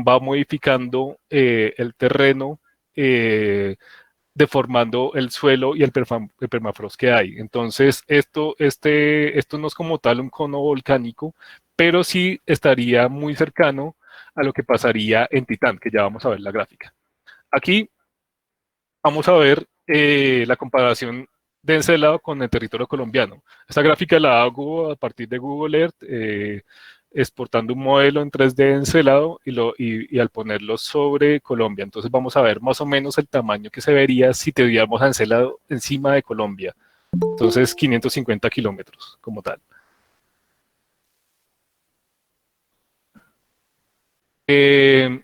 va modificando el terreno, deformando el suelo y el permafrost que hay. Entonces, esto no es como tal un cono volcánico, pero sí estaría muy cercano a lo que pasaría en Titán, que ya vamos a ver la gráfica. Aquí vamos a ver la comparación de Encelado con el territorio colombiano. Esta gráfica la hago a partir de Google Earth, exportando un modelo en 3D de Encelado y al ponerlo sobre Colombia. Entonces vamos a ver más o menos el tamaño que se vería si tuviéramos a Encelado encima de Colombia. Entonces 550 kilómetros como tal. Eh,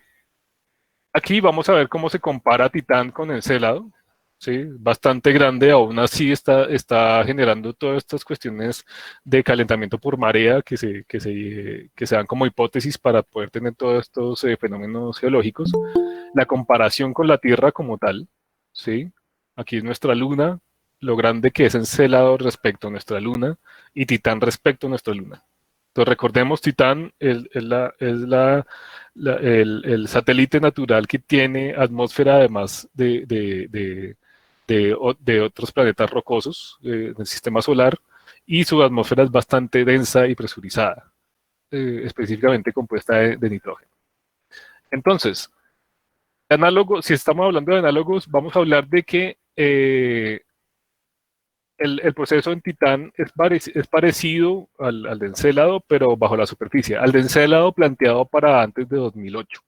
Aquí vamos a ver cómo se compara Titán con Encélado. Sí, bastante grande, aún así está generando todas estas cuestiones de calentamiento por marea que se dan como hipótesis para poder tener todos estos fenómenos geológicos. La comparación con la Tierra como tal, ¿sí? Aquí es nuestra luna, lo grande que es Encélado respecto a nuestra luna y Titán respecto a nuestra luna. Entonces recordemos, Titán es el satélite natural que tiene atmósfera además de otros planetas rocosos del sistema solar, y su atmósfera es bastante densa y presurizada, específicamente compuesta de nitrógeno. Entonces, análogo, si estamos hablando de análogos, vamos a hablar de que el proceso en Titán es parecido al de Encélado, pero bajo la superficie. Al de Encélado planteado para antes de 2008.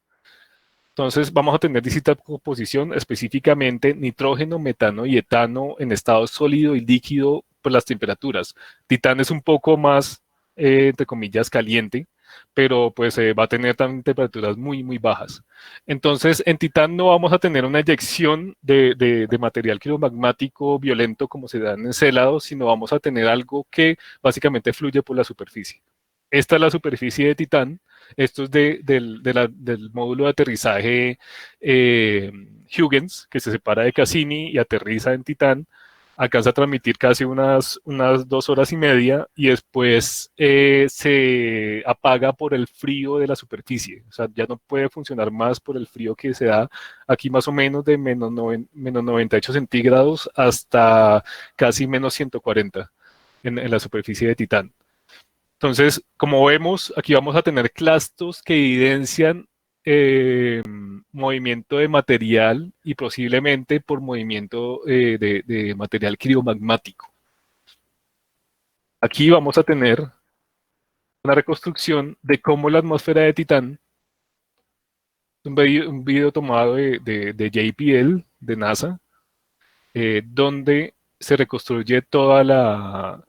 Entonces vamos a tener distinta composición, específicamente nitrógeno, metano y etano en estado sólido y líquido por las temperaturas. Titán es un poco más, entre comillas, caliente, pero pues va a tener también temperaturas muy, muy bajas. Entonces en Titán no vamos a tener una eyección de material cromagmático violento como se da en Encélado, sino vamos a tener algo que básicamente fluye por la superficie. Esta es la superficie de Titán. Esto es del módulo de aterrizaje Huygens, que se separa de Cassini y aterriza en Titán. Alcanza a transmitir casi unas 2 horas y media y después se apaga por el frío de la superficie. O sea, ya no puede funcionar más por el frío que se da aquí más o menos de menos 98 centígrados hasta casi menos 140 en la superficie de Titán. Entonces, como vemos, aquí vamos a tener clastos que evidencian movimiento de material y posiblemente por movimiento de material criomagmático. Aquí vamos a tener una reconstrucción de cómo la atmósfera de Titán, un video tomado de JPL, de NASA, donde se reconstruye toda la,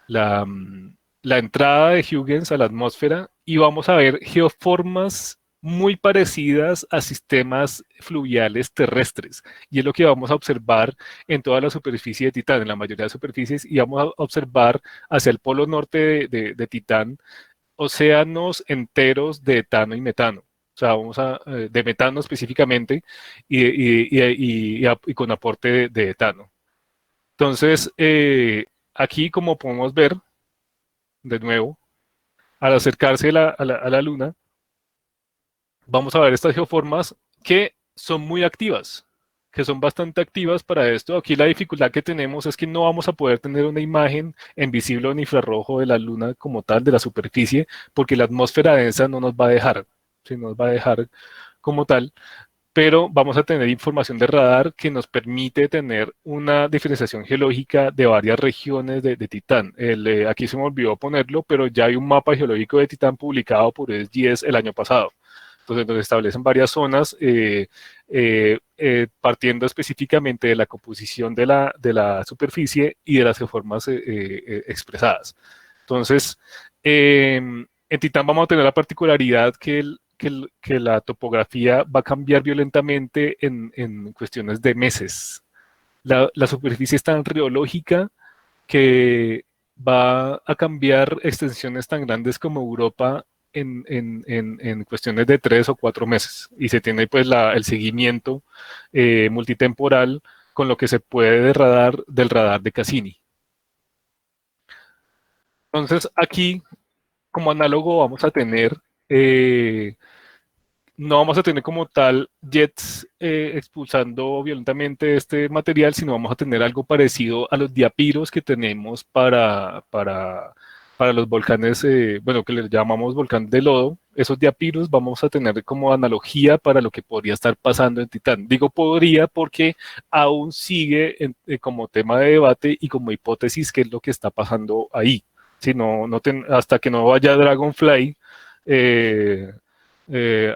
la entrada de Huygens a la atmósfera y vamos a ver geoformas muy parecidas a sistemas fluviales terrestres. Y es lo que vamos a observar en toda la superficie de Titán, en la mayoría de superficies, y vamos a observar hacia el polo norte de Titán océanos enteros de etano y metano. O sea, de metano específicamente y con aporte de etano. Entonces, aquí como podemos ver, de nuevo, al acercarse a la Luna, vamos a ver estas geoformas que son muy activas, que son bastante activas para esto. Aquí la dificultad que tenemos es que no vamos a poder tener una imagen en visible o en infrarrojo de la Luna como tal, de la superficie, porque la atmósfera densa no nos va a dejar, ¿sí? Nos va a dejar como tal, pero vamos a tener información de radar que nos permite tener una diferenciación geológica de varias regiones de Titán. Aquí se me olvidó ponerlo, pero ya hay un mapa geológico de Titán publicado por SGS el año pasado. Entonces nos establecen varias zonas partiendo específicamente de la composición de la superficie y de las geoformas expresadas. Entonces, en Titán vamos a tener la particularidad que la topografía va a cambiar violentamente en cuestiones de meses. La superficie es tan riológica que va a cambiar extensiones tan grandes como Europa en cuestiones de 3 o 4 meses. Y se tiene pues el seguimiento multitemporal con lo que se puede del radar de Cassini. Entonces aquí, como análogo, vamos a tener no vamos a tener como tal jets expulsando violentamente este material, sino vamos a tener algo parecido a los diapiros que tenemos para los volcanes, bueno, que les llamamos volcán de lodo. Esos diapiros vamos a tener como analogía para lo que podría estar pasando en Titán. Digo podría porque aún sigue como tema de debate y como hipótesis qué es lo que está pasando ahí. Si hasta que no vaya Dragonfly,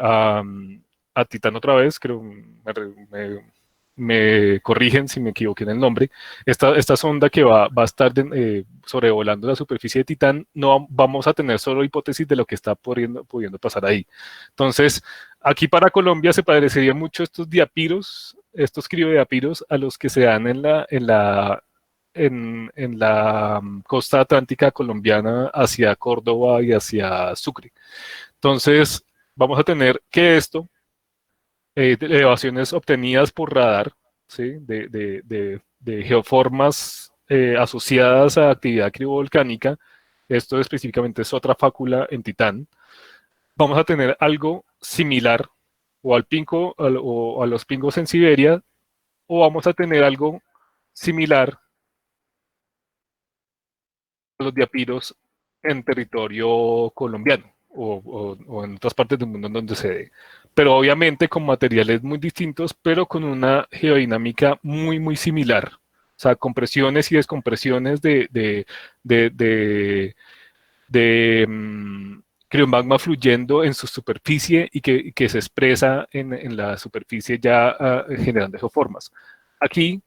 a Titán otra vez, creo, me corrigen si me equivoqué en el nombre. Esta sonda que va a estar sobrevolando la superficie de Titán, no vamos a tener solo hipótesis de lo que está pudiendo pasar ahí. Entonces, aquí para Colombia se parecerían mucho estos diapiros, estos criodiapiros, a los que se dan en la costa atlántica colombiana hacia Córdoba y hacia Sucre. Entonces, vamos a tener que esto, elevaciones obtenidas por radar, ¿sí? de geoformas asociadas a actividad criovolcánica, esto específicamente es otra fácula en Titán, vamos a tener algo similar o al pingo o a los pingos en Siberia, o vamos a tener algo similar a los diapiros en territorio colombiano o en otras partes del mundo en donde se dé. Pero obviamente con materiales muy distintos, pero con una geodinámica muy, muy similar. O sea, compresiones y descompresiones de criomagma fluyendo en su superficie y que se expresa en la superficie ya generando geoformas. Aquí,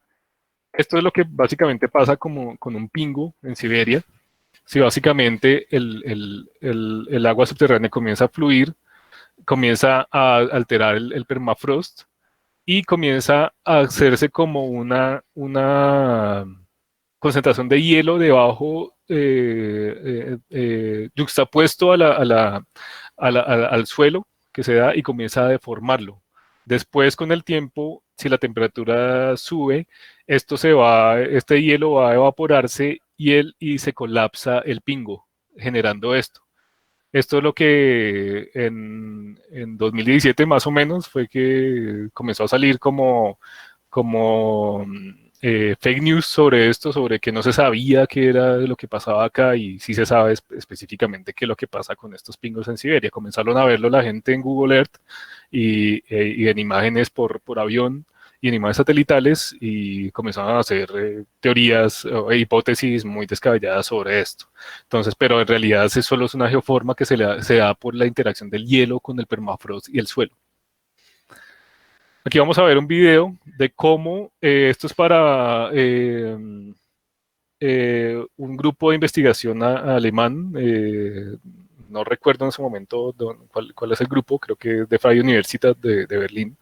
esto es lo que básicamente pasa como con un pingo en Siberia. Si básicamente el agua subterránea comienza a fluir, comienza a alterar el permafrost y comienza a hacerse como una concentración de hielo debajo, yuxtapuesto al suelo que se da y comienza a deformarlo. Después, con el tiempo, si la temperatura sube, este hielo va a evaporarse y se colapsa el pingo, generando esto. Esto es lo que en 2017 más o menos fue que comenzó a salir como fake news sobre esto, sobre que no se sabía qué era lo que pasaba acá y sí se sabe específicamente qué es lo que pasa con estos pingos en Siberia. Comenzaron a verlo la gente en Google Earth y en imágenes por avión y en imágenes satelitales y comenzaron a hacer teorías e hipótesis muy descabelladas sobre esto. Entonces, pero en realidad solo es una geoforma que se da por la interacción del hielo con el permafrost y el suelo. Aquí vamos a ver un video de cómo esto es para un grupo de investigación alemán. No recuerdo en ese momento cuál es el grupo, creo que es de Freie Universität de Berlín.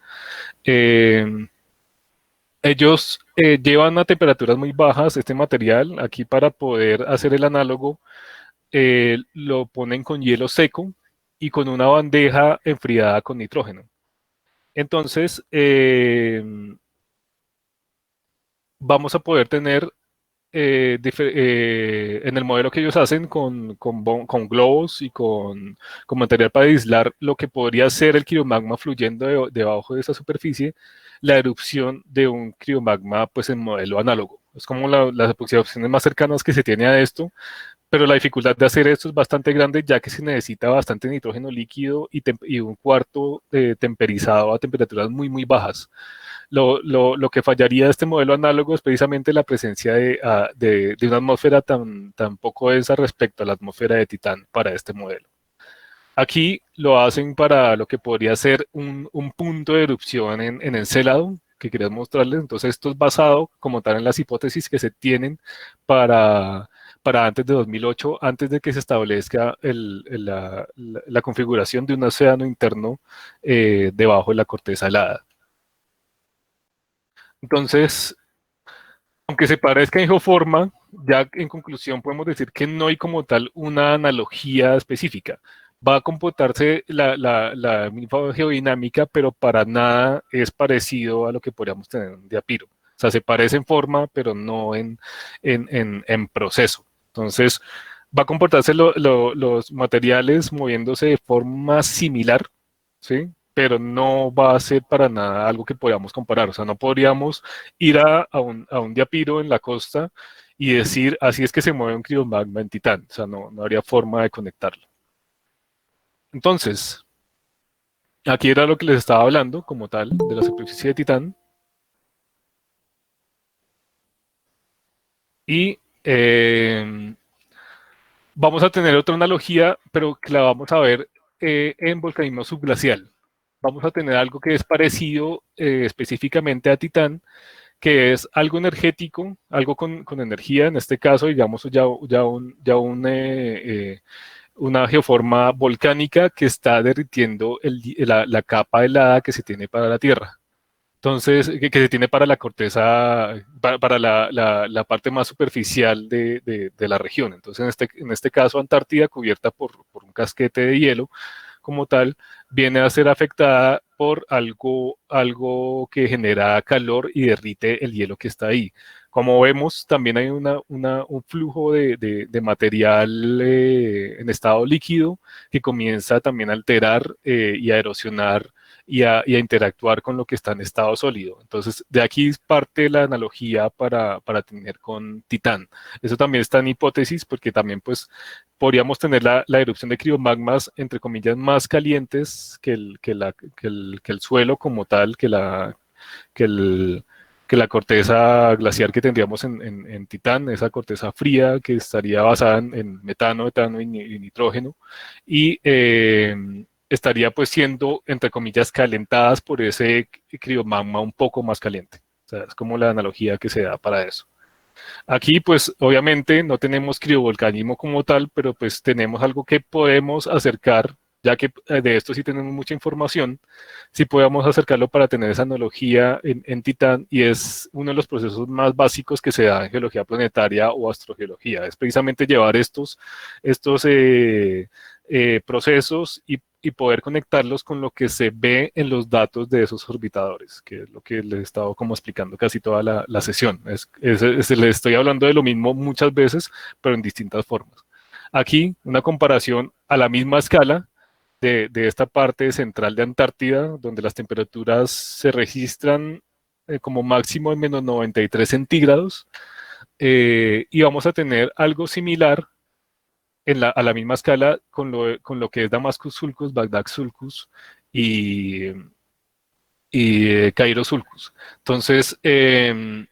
Ellos llevan a temperaturas muy bajas este material. Aquí para poder hacer el análogo, lo ponen con hielo seco y con una bandeja enfriada con nitrógeno. Entonces, vamos a poder tener en el modelo que ellos hacen con globos y con material para aislar lo que podría ser el criomagma fluyendo debajo de esa superficie, la erupción de un criomagma pues en modelo análogo. Es como las aproximaciones más cercanas que se tiene a esto, pero la dificultad de hacer esto es bastante grande ya que se necesita bastante nitrógeno líquido y un cuarto temperizado a temperaturas muy, muy bajas. Lo que fallaría de este modelo análogo es precisamente la presencia de una atmósfera tan poco densa respecto a la atmósfera de Titán para este modelo. Aquí lo hacen para lo que podría ser un punto de erupción en Encélado, que quería mostrarles. Entonces, esto es basado como tal en las hipótesis que se tienen para antes de 2008, antes de que se establezca la configuración de un océano interno debajo de la corteza helada. Entonces, aunque se parezca en geoforma, ya en conclusión podemos decir que no hay como tal una analogía específica. Va a computarse la misma geodinámica, pero para nada es parecido a lo que podríamos tener en un diapiro. O sea, se parece en forma, pero no en proceso. Entonces, va a comportarse los materiales moviéndose de forma similar, ¿sí? Pero no va a ser para nada algo que podamos comparar. O sea, no podríamos ir a un diapiro en la costa y decir, así es que se mueve un criomagma en Titán. O sea, no habría forma de conectarlo. Entonces, aquí era lo que les estaba hablando, como tal, de la superficie de Titán. Y vamos a tener otra analogía, pero que la vamos a ver en volcanismo subglacial. Vamos a tener algo que es parecido específicamente a Titán, que es algo energético, algo con energía, en este caso, digamos, una geoforma volcánica que está derritiendo la capa helada que se tiene para la Tierra. Entonces, que se tiene para la corteza, para la parte más superficial de la región. Entonces, en este caso, Antártida, cubierta por un casquete de hielo, como tal, viene a ser afectada por algo que genera calor y derrite el hielo que está ahí. Como vemos, también hay un flujo de material en estado líquido que comienza también a alterar y a erosionar y a interactuar con lo que está en estado sólido. Entonces, de aquí parte la analogía para tener con Titán. Eso también está en hipótesis porque también pues podríamos tener la erupción de criomagmas, entre comillas, más calientes que el suelo como tal, que, el, que la corteza glaciar que tendríamos en Titán, esa corteza fría que estaría basada en metano, etano y nitrógeno, y estaría pues siendo, entre comillas, calentadas por ese criomagma un poco más caliente. O sea, es como la analogía que se da para eso. Aquí, pues, obviamente no tenemos criovolcanismo como tal, pero pues tenemos algo que podemos acercar, ya que de esto sí tenemos mucha información, sí podemos acercarlo para tener esa analogía en Titán, y es uno de los procesos más básicos que se da en geología planetaria o astrogeología. Es precisamente llevar estos procesos y poder conectarlos con lo que se ve en los datos de esos orbitadores, que es lo que les he estado como explicando casi toda la sesión. Les estoy hablando de lo mismo muchas veces, pero en distintas formas. Aquí, una comparación a la misma escala de esta parte central de Antártida, donde las temperaturas se registran como máximo en menos 93 centígrados, y vamos a tener algo similar a la misma escala con lo que es Damascus Sulcus, Bagdad Sulcus y, y Cairo Sulcus. Entonces, se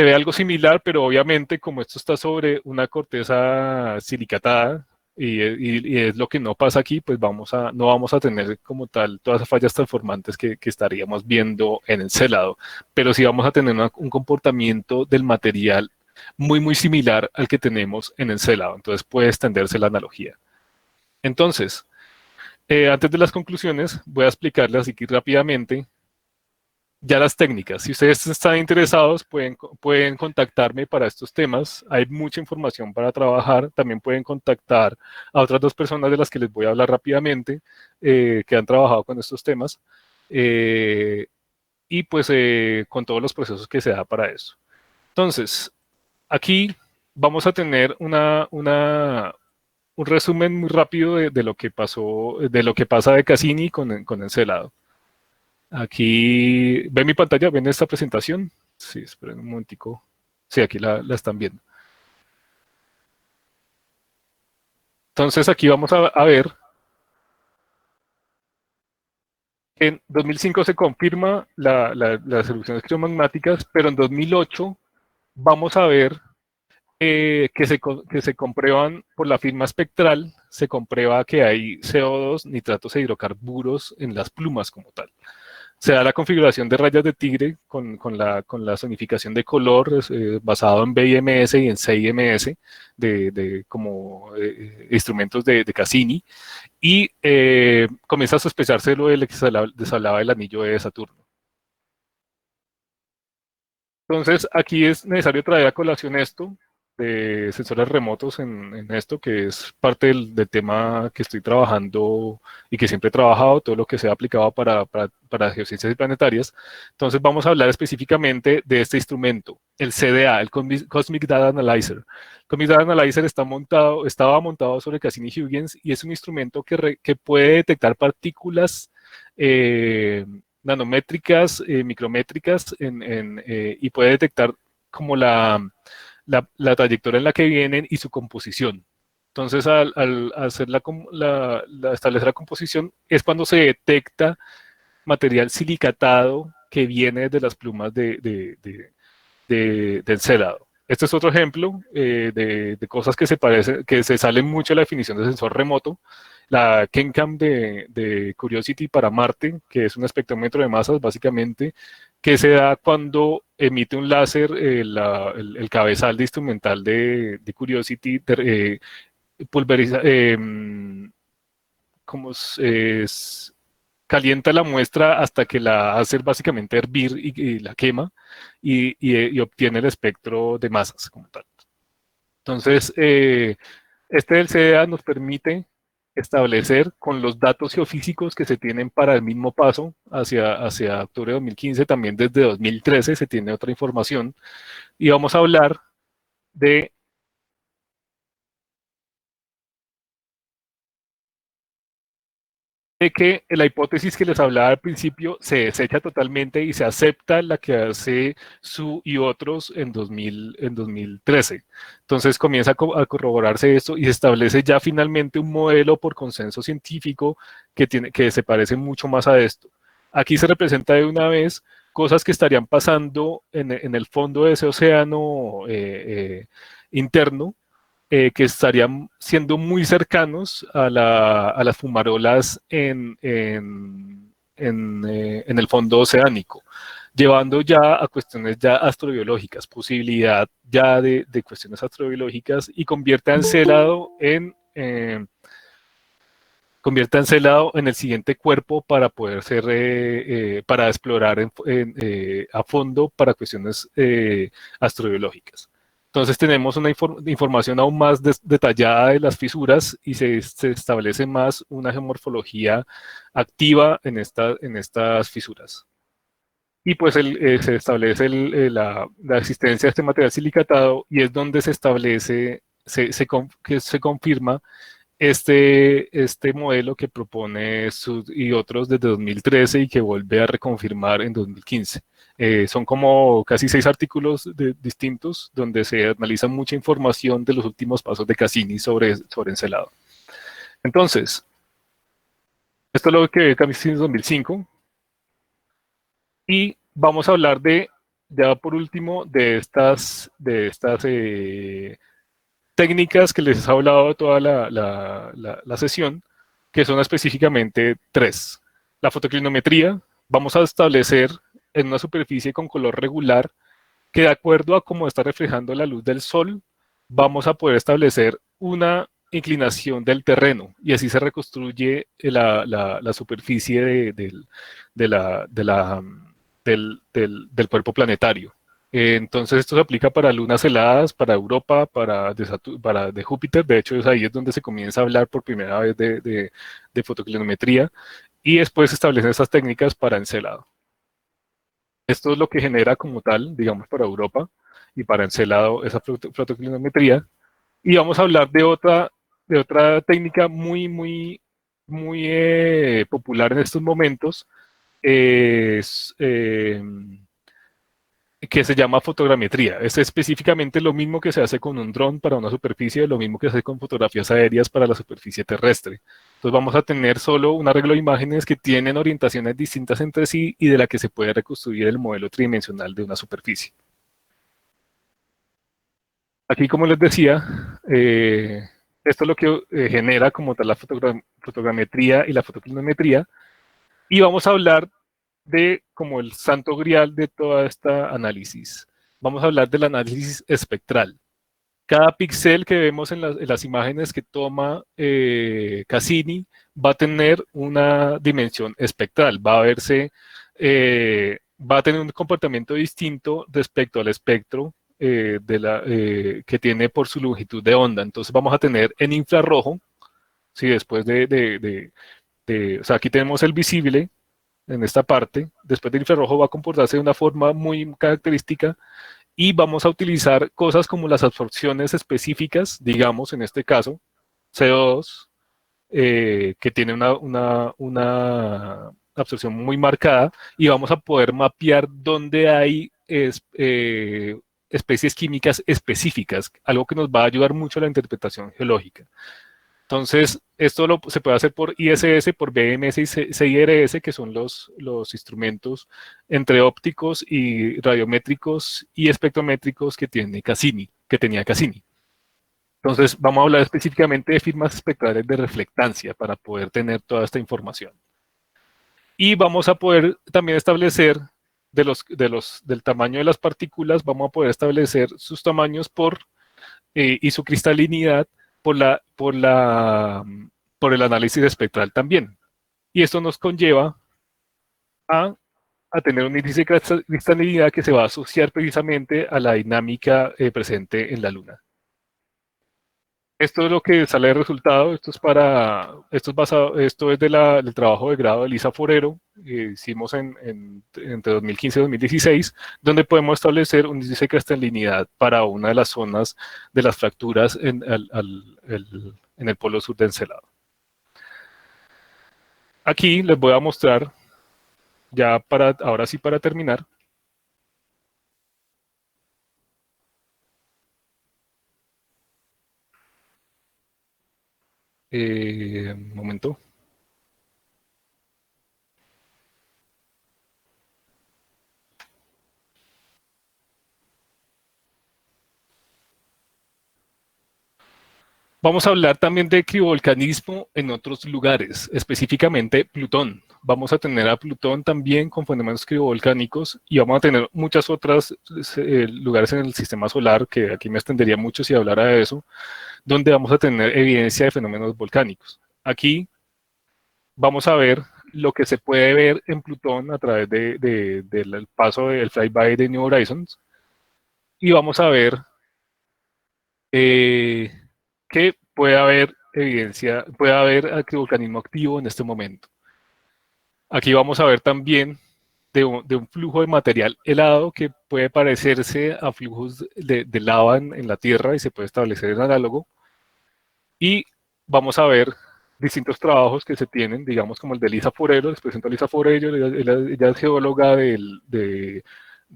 ve algo similar, pero obviamente como esto está sobre una corteza silicatada y es lo que no pasa aquí, pues no vamos a tener como tal todas las fallas transformantes que estaríamos viendo en el celado, pero sí vamos a tener un comportamiento del material muy, muy similar al que tenemos en el celado. Entonces puede extenderse la analogía. Entonces, antes de las conclusiones, voy a explicarles aquí rápidamente ya las técnicas. Si ustedes están interesados, pueden contactarme para estos temas. Hay mucha información para trabajar. También pueden contactar a otras dos personas de las que les voy a hablar rápidamente, que han trabajado con estos temas. eh, y pues con todos los procesos que se da para eso. Entonces, aquí vamos a tener un resumen muy rápido de lo que pasó, de lo que pasa de Cassini con Encelado. Aquí, ¿ven mi pantalla? ¿Ven esta presentación? Sí, esperen un momentico. Sí, aquí la están viendo. Entonces aquí vamos a ver que en 2005 se confirma las erupciones criomagmáticas, pero en 2008 vamos a ver que se comprueban por la firma espectral, se comprueba que hay CO2, nitratos e hidrocarburos en las plumas como tal. Se da la configuración de rayas de tigre con la zonificación de color basado en BIMS y en CIMS como instrumentos de Cassini, y comienza a sospecharse lo del que se hablaba del anillo de Saturno. Entonces, aquí es necesario traer a colación esto de sensores remotos en esto, que es parte del tema que estoy trabajando y que siempre he trabajado, todo lo que sea aplicado para geociencias y planetarias. Entonces, vamos a hablar específicamente de este instrumento, el CDA, el Cosmic Data Analyzer. El Cosmic Data Analyzer estaba montado sobre Cassini-Huygens y es un instrumento que puede detectar partículas nanométricas, micrométricas, y puede detectar como la trayectoria en la que vienen y su composición. Entonces, al hacer establecer la composición, es cuando se detecta material silicatado que viene de las plumas del Encelado. Este es otro ejemplo de cosas que se salen mucho de la definición de sensor remoto. La KenCam de Curiosity para Marte, que es un espectrómetro de masas, básicamente, que se da cuando emite un láser, el cabezal de instrumental de Curiosity pulveriza, como calienta la muestra hasta que la hace básicamente hervir y la quema y obtiene el espectro de masas como tal. Entonces, este del CDA nos permite establecer con los datos geofísicos que se tienen para el mismo paso hacia octubre de 2015, también desde 2013 se tiene otra información, y vamos a hablar de que la hipótesis que les hablaba al principio se desecha totalmente y se acepta la que hace Su y otros en 2013. Entonces comienza a corroborarse esto y se establece ya finalmente un modelo por consenso científico que se parece mucho más a esto. Aquí se representa de una vez cosas que estarían pasando en el fondo de ese océano interno, que estarían siendo muy cercanos a las fumarolas en el fondo oceánico, llevando ya a cuestiones ya astrobiológicas, posibilidad ya de cuestiones astrobiológicas, y convierte a Encélado en el siguiente cuerpo para poder ser, para explorar a fondo para cuestiones astrobiológicas. Entonces tenemos una información aún más detallada de las fisuras y se establece más una geomorfología activa en estas fisuras. Y pues se establece la existencia de este material silicatado, y es donde se establece, que se confirma este modelo que propone Sud y otros desde 2013 y que vuelve a reconfirmar en 2015. Son como casi 6 artículos distintos donde se analiza mucha información de los últimos pasos de Cassini sobre Encelado. Entonces, esto es lo que ve Cassini en 2005. Y vamos a hablar ya por último, de estas técnicas que les he hablado toda la sesión, que son específicamente 3. La fotoclinometría. Vamos a establecer en una superficie con color regular que, de acuerdo a cómo está reflejando la luz del sol, vamos a poder establecer una inclinación del terreno, y así se reconstruye la superficie del cuerpo planetario. Entonces esto se aplica para lunas heladas, para Europa, para de Júpiter. De hecho, ahí es donde se comienza a hablar por primera vez de fotoclinometría, y después se establecen estas técnicas para Encelado. Esto es lo que genera como tal, digamos, para Europa y para Encelado esa fotoclinometría. Y vamos a hablar de otra técnica muy popular en estos momentos, es, que se llama fotogrametría. Es específicamente lo mismo que se hace con un dron para una superficie, lo mismo que se hace con fotografías aéreas para la superficie terrestre. Entonces vamos a tener solo un arreglo de imágenes que tienen orientaciones distintas entre sí y de la que se puede reconstruir el modelo tridimensional de una superficie. Aquí, como les decía, esto es lo que genera como tal la fotogrametría y la fotoclinometría, y vamos a hablar de como el santo grial de toda esta análisis. Vamos a hablar del análisis espectral. Cada píxel que vemos en las imágenes que toma Cassini va a tener una dimensión espectral, va a tener un comportamiento distinto respecto al espectro que tiene por su longitud de onda. Entonces vamos a tener en infrarrojo, ¿sí? Después o sea, aquí tenemos el visible en esta parte. Después del infrarrojo va a comportarse de una forma muy característica, y vamos a utilizar cosas como las absorciones específicas, digamos, en este caso, CO2, que tiene una absorción muy marcada, y vamos a poder mapear dónde hay especies químicas específicas, algo que nos va a ayudar mucho a la interpretación geológica. Entonces, esto se puede hacer por ISS, por BMS y CIRS, que son los instrumentos entre ópticos y radiométricos y espectrométricos que tenía Cassini. Entonces, vamos a hablar específicamente de firmas espectrales de reflectancia para poder tener toda esta información. Y vamos a poder también establecer del tamaño de las partículas, vamos a poder establecer sus tamaños y su cristalinidad por el análisis espectral también. Y esto nos conlleva a, tener un índice de cristalinidad que se va a asociar precisamente a la dinámica presente en la Luna. Esto es lo que sale de resultado. Esto es del trabajo de grado de Elisa Forero, que hicimos entre 2015 y 2016, donde podemos establecer un índice de cristalinidad para una de las zonas de las fracturas en el polo sur de Encelado. Aquí les voy a mostrar, ahora sí para terminar, un momento. Vamos a hablar también de criovolcanismo en otros lugares, específicamente Plutón. Vamos a tener a Plutón también con fenómenos criovolcánicos y vamos a tener muchas otras lugares en el sistema solar, que aquí me extendería mucho si hablara de eso, donde vamos a tener evidencia de fenómenos volcánicos. Aquí vamos a ver lo que se puede ver en Plutón a través del paso del flyby de New Horizons y vamos a ver eh, que puede haber evidencia, puede haber volcanismo activo en este momento. Aquí vamos a ver también de un flujo de material helado que puede parecerse a flujos de lava en la Tierra y se puede establecer en análogo. Y vamos a ver distintos trabajos que se tienen, digamos como el de Lisa Forero. Les presento a Lisa Forero, ella es geóloga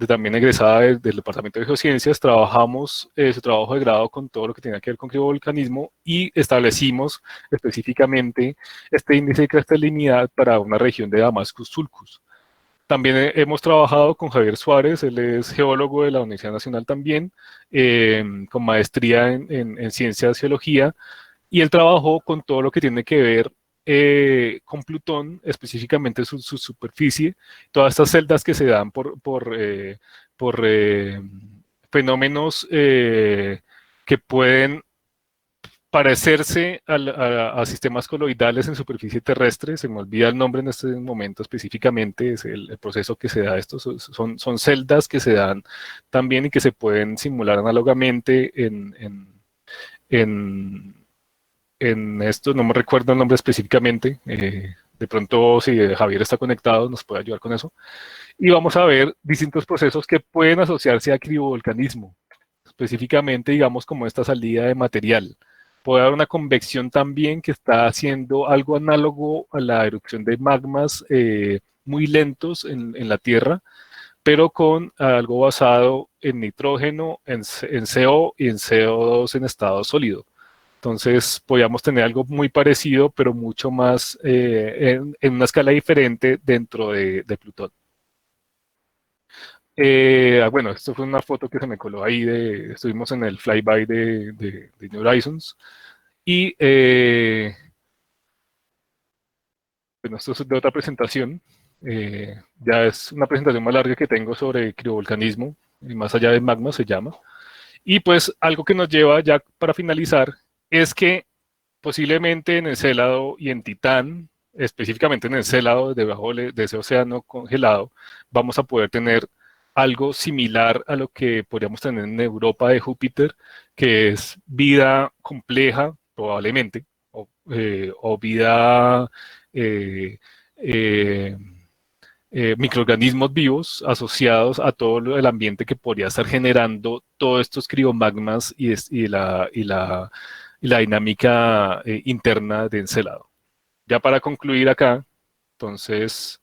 también egresada del Departamento de Geociencias. Trabajamos su trabajo de grado con todo lo que tenía que ver con criovolcanismo y establecimos específicamente este índice de cristalinidad para una región de Damascus-Sulcus. También hemos trabajado con Javier Suárez, él es geólogo de la Universidad Nacional también, con maestría en ciencias geología, y él trabajó con todo lo que tiene que ver con Plutón, específicamente su superficie, todas estas celdas que se dan por fenómenos que pueden parecerse a sistemas coloidales en superficie terrestre. Se me olvida el nombre en este momento específicamente, es el proceso que se da esto. Son celdas que se dan también y que se pueden simular análogamente en esto, no me recuerdo el nombre específicamente. De pronto, si Javier está conectado, nos puede ayudar con eso. Y vamos a ver distintos procesos que pueden asociarse a criovolcanismo, específicamente, digamos, como esta salida de material. Puede haber una convección también que está haciendo algo análogo a la erupción de magmas muy lentos en la Tierra, pero con algo basado en nitrógeno, en CO y en CO2 en estado sólido. Entonces, podríamos tener algo muy parecido, pero mucho más en una escala diferente dentro de Plutón. Bueno, esto fue una foto que se me coló ahí, estuvimos en el flyby de New Horizons. Y bueno, esto es de otra presentación. Ya es una presentación más larga que tengo sobre criovolcanismo, y más allá de magma se llama. Y pues algo que nos lleva ya para finalizar es que posiblemente en Encélado y en Titán, específicamente en Encélado, debajo de ese océano congelado, vamos a poder tener algo similar a lo que podríamos tener en Europa de Júpiter, que es vida compleja, probablemente, o vida, eh, eh, microorganismos vivos asociados a todo el ambiente que podría estar generando todos estos criomagmas y la dinámica interna de Encelado. Ya para concluir acá, entonces,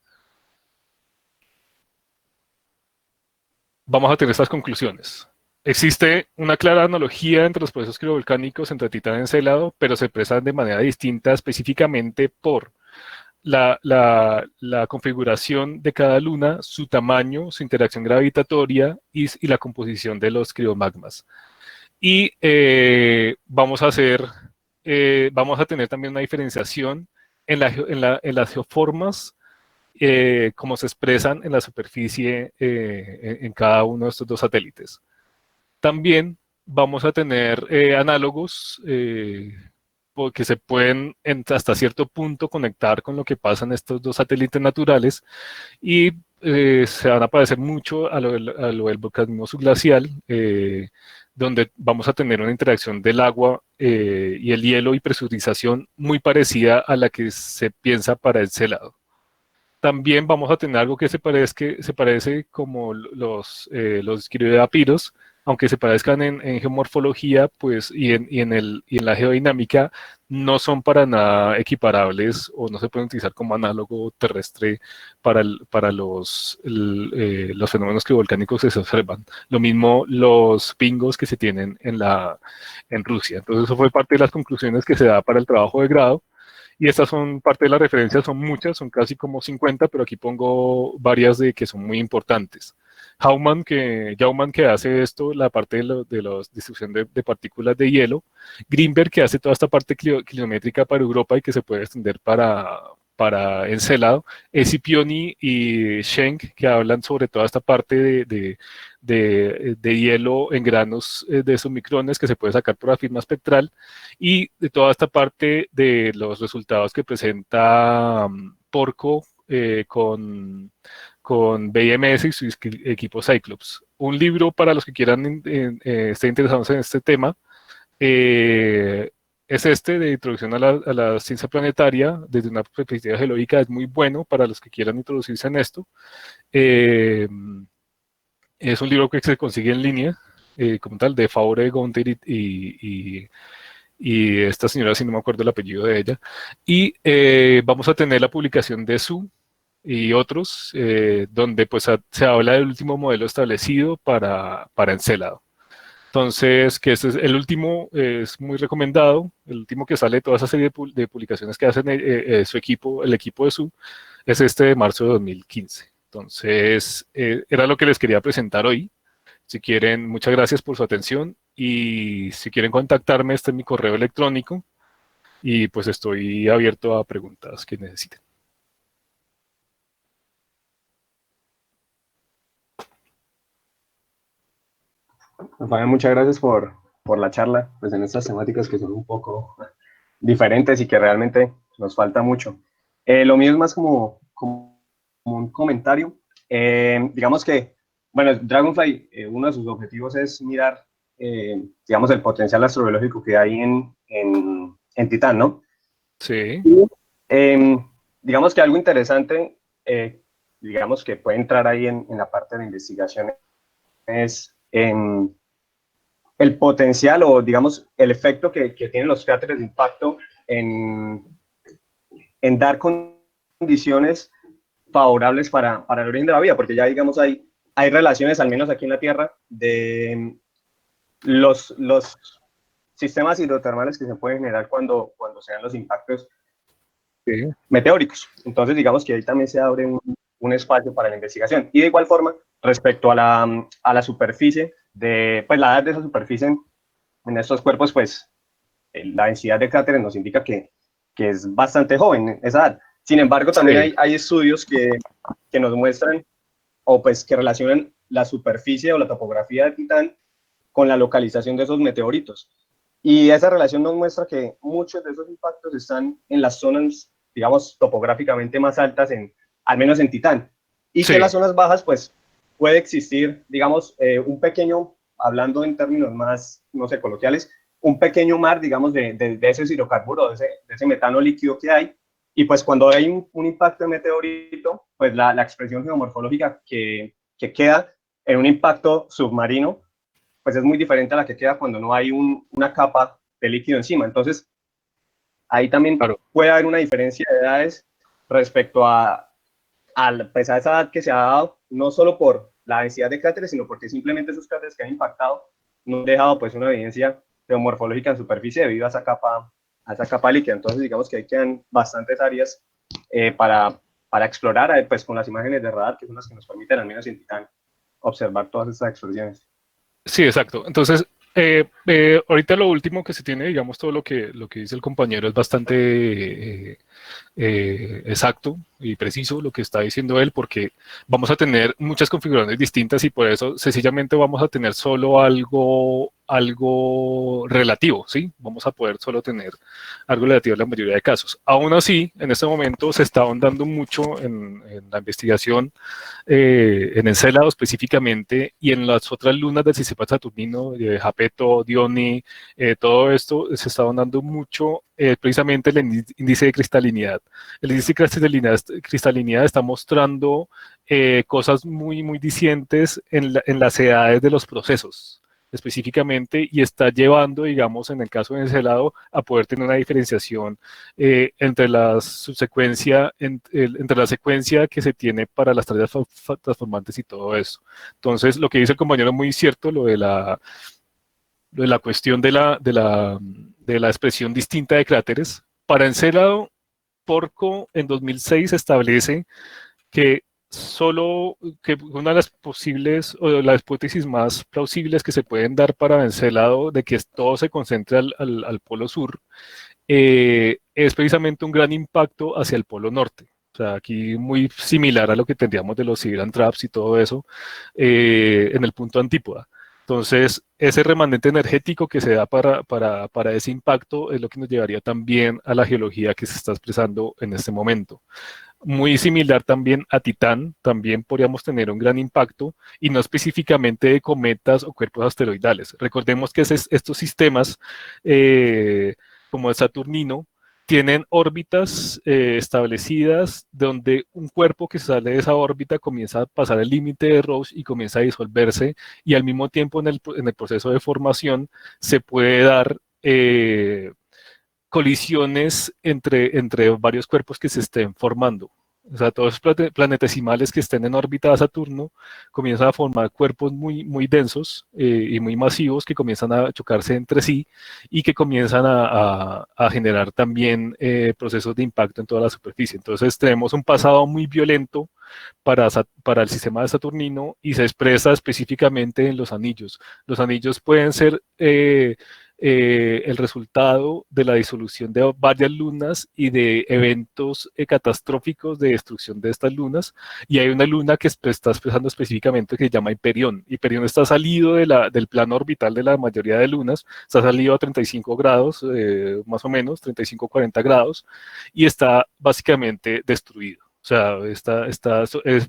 vamos a tener estas conclusiones. Existe una clara analogía entre los procesos criovolcánicos entre Titán y Encelado, pero se expresan de manera distinta específicamente por la configuración de cada luna, su tamaño, su interacción gravitatoria y la composición de los criomagmas. Y vamos a tener también una diferenciación en las geoformas, como se expresan en la superficie en cada uno de estos dos satélites. También vamos a tener análogos que se pueden hasta cierto punto conectar con lo que pasa en estos dos satélites naturales y se van a parecer mucho a lo del volcanismo subglacial donde vamos a tener una interacción del agua y el hielo y presurización muy parecida a la que se piensa para el celado. También vamos a tener algo que se parece como los crioedapiros, aunque se parezcan en geomorfología pues, y en la geodinámica, no son para nada equiparables o no se pueden utilizar como análogo terrestre para los fenómenos criovolcánicos que se observan. Lo mismo los pingos que se tienen en Rusia. Entonces, eso fue parte de las conclusiones que se da para el trabajo de grado. Y estas son parte de las referencias, son muchas, son casi como 50, pero aquí pongo varias de que son muy importantes. Jaumann, que hace esto, la parte de la distribución de partículas de hielo. Greenberg, que hace toda esta parte kilométrica para Europa y que se puede extender para Encelado. Escipioni y Schenk, que hablan sobre toda esta parte de hielo en granos de esos micrones que se puede sacar por la firma espectral, y de toda esta parte de los resultados que presenta Porco con BMS y su equipo Cyclops. Un libro para los que quieran estén interesados en este tema. Es este de Introducción a la Ciencia Planetaria desde una perspectiva geológica. Es muy bueno para los que quieran introducirse en esto. Es un libro que se consigue en línea, como tal, de Favre, Gonter y esta señora, si no me acuerdo el apellido de ella. Y vamos a tener la publicación de Su y otros, donde pues se habla del último modelo establecido para Encelado. Entonces, que este es el último, es muy recomendado, el último que sale de toda esa serie de publicaciones que hacen su equipo, el equipo de Su, es este de marzo de 2015. Entonces, era lo que les quería presentar hoy. Si quieren, muchas gracias por su atención y si quieren contactarme, este es mi correo electrónico y pues estoy abierto a preguntas que necesiten. Fabián, muchas gracias por la charla, pues en estas temáticas que son un poco diferentes y que realmente nos falta mucho. Lo mío es más como un comentario. Digamos que, bueno, Dragonfly, uno de sus objetivos es mirar, digamos, el potencial astrobiológico que hay en Titán, ¿no? Sí. Eh, digamos que algo interesante, digamos que puede entrar ahí en la parte de investigación es el potencial o, digamos, el efecto que tienen los cráteres de impacto en dar condiciones favorables para el origen de la vida, porque ya, digamos, hay relaciones, al menos aquí en la Tierra, de los sistemas hidrotermales que se pueden generar cuando se dan los impactos Sí. meteóricos. Entonces, digamos que ahí también se abre un espacio para la investigación. Y de igual forma, respecto a la superficie, pues la edad de esa superficie en estos cuerpos, pues la densidad de cráteres nos indica que es bastante joven esa edad. Sin embargo, también Sí. hay estudios que nos muestran o pues que relacionan la superficie o la topografía de Titán con la localización de esos meteoritos. Y esa relación nos muestra que muchos de esos impactos están en las zonas, digamos, topográficamente más altas, al menos en Titán. Y que en Sí. las zonas bajas, pues, puede existir, digamos, un pequeño, hablando en términos más, no sé, coloquiales, un pequeño mar, digamos, de ese hidrocarburo, de ese metano líquido que hay. Y pues cuando hay un impacto de meteorito, pues la expresión geomorfológica que queda en un impacto submarino, pues es muy diferente a la que queda cuando no hay una capa de líquido encima. Entonces, ahí también Claro. puede haber una diferencia de edades respecto pues a esa edad que se ha dado, no solo por la densidad de cráteres, sino porque simplemente esos cráteres que han impactado no han dejado pues una evidencia geomorfológica en superficie debido a esa capa líquida. Entonces, digamos que ahí quedan bastantes áreas para explorar, pues con las imágenes de radar, que son las que nos permiten, al menos en Titán, observar todas estas explosiones. Sí, exacto. Entonces, ahorita lo último que se tiene, digamos, todo lo que dice el compañero es bastante exacto y preciso lo que está diciendo él, porque vamos a tener muchas configuraciones distintas y por eso sencillamente vamos a tener solo algo relativo, ¿sí? Vamos a poder solo tener algo relativo en la mayoría de casos. Aún así, en este momento se está ahondando mucho en la investigación en Encélado específicamente y en las otras lunas del sistema saturnino, Japeto, Dione, todo esto se está ahondando mucho precisamente el índice de cristalinidad. El índice de cristalinidad está mostrando cosas muy, muy discientes en las edades de los procesos específicamente y está llevando, digamos, en el caso de Encelado, a poder tener una diferenciación entre la subsecuencia, entre la secuencia que se tiene para las tareas transformantes y todo eso. Entonces, lo que dice el compañero es muy cierto, lo de la cuestión de la expresión distinta de cráteres. Para Encelado, Porco en 2006 establece que solo que una de las posibles o de las hipótesis más plausibles que se pueden dar para Encelado de que todo se concentre al polo sur es precisamente un gran impacto hacia el polo norte. O sea, aquí muy similar a lo que tendríamos de los Sideran Traps y todo eso en el punto antípoda. Entonces, ese remanente energético que se da para ese impacto es lo que nos llevaría también a la geología que se está expresando en este momento. Muy similar también a Titán, también podríamos tener un gran impacto y no específicamente de cometas o cuerpos asteroidales. Recordemos que estos sistemas, eh, como el Saturnino, tienen órbitas establecidas donde un cuerpo que sale de esa órbita comienza a pasar el límite de Roche y comienza a disolverse y al mismo tiempo en el proceso de formación se puede dar colisiones entre varios cuerpos que se estén formando. O sea, todos los planetesimales que estén en órbita de Saturno comienzan a formar cuerpos muy, muy densos y muy masivos que comienzan a chocarse entre sí y que comienzan a generar también procesos de impacto en toda la superficie. Entonces tenemos un pasado muy violento para el sistema de Saturnino y se expresa específicamente en los anillos. Los anillos pueden ser el resultado de la disolución de varias lunas y de eventos catastróficos de destrucción de estas lunas. Y hay una luna que está expresando específicamente que se llama Hiperión. Hiperión está salido del plano orbital de la mayoría de lunas, está salido a 35 grados, más o menos, 35-40 grados, y está básicamente destruido. O sea,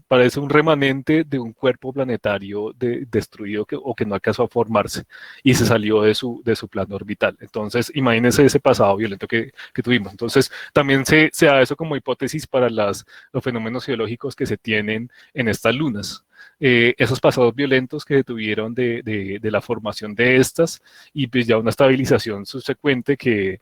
parece un remanente de un cuerpo planetario destruido o que no alcanzó a formarse y se salió de su plano orbital. Entonces, imagínense ese pasado violento que tuvimos. Entonces, también se da eso como hipótesis para los fenómenos geológicos que se tienen en estas lunas. Esos pasados violentos que se tuvieron de la formación de estas y pues ya una estabilización subsecuente que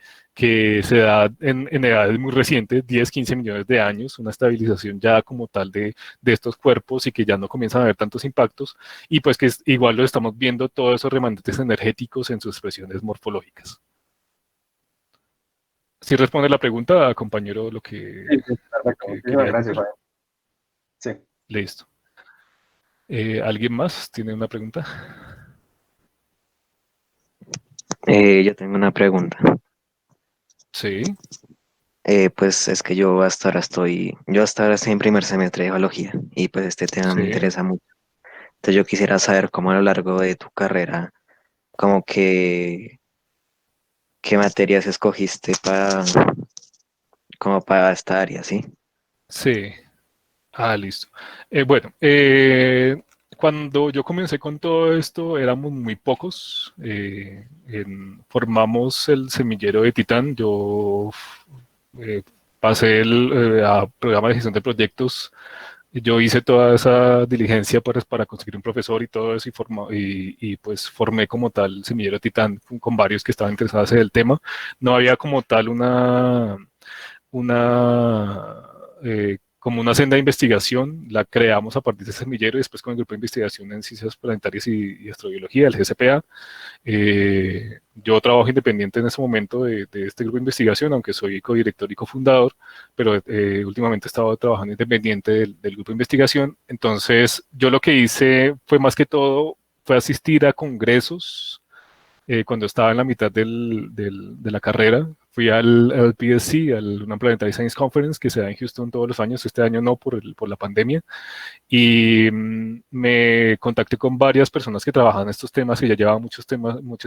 se da en edades muy recientes, 10, 15 millones de años, una estabilización ya como tal de estos cuerpos y que ya no comienzan a haber tantos impactos y pues que igual lo estamos viendo todos esos remanentes energéticos en sus expresiones morfológicas. Si responde la pregunta, compañero, Sí, sí, perfecto. Muchísimas quería gracias, decir. Fabián. Sí. Listo. ¿Alguien más tiene una pregunta? Yo tengo una pregunta. Sí, Pues es que yo hasta ahora estoy en primer semestre de geología y pues este tema me sí. interesa mucho. Entonces yo quisiera saber cómo a lo largo de tu carrera, como que, qué materias escogiste como para esta área, ¿sí? Sí. Listo. Bueno, cuando yo comencé con todo esto éramos muy pocos. Formamos el semillero de Titán. Yo eh, pasé a programa de gestión de proyectos. Yo hice toda esa diligencia para conseguir un profesor y todo eso y pues formé como tal el semillero de Titán con varios que estaban interesados en el tema. No había como tal una como una senda de investigación, la creamos a partir de ese semillero y después con el grupo de investigación en ciencias planetarias y astrobiología, el GCPA. Yo trabajo independiente en ese momento de este grupo de investigación, aunque soy codirector y cofundador, pero últimamente he estado trabajando independiente del grupo de investigación. Entonces, yo lo que hice fue más que todo, fue asistir a congresos cuando estaba en la mitad de la carrera, fui al PSC, al una Planetary Science Conference, que se da en Houston todos los años. Este año no por la pandemia. Y me contacté con varias personas que trabajan en estos temas, que ya llevaban mucho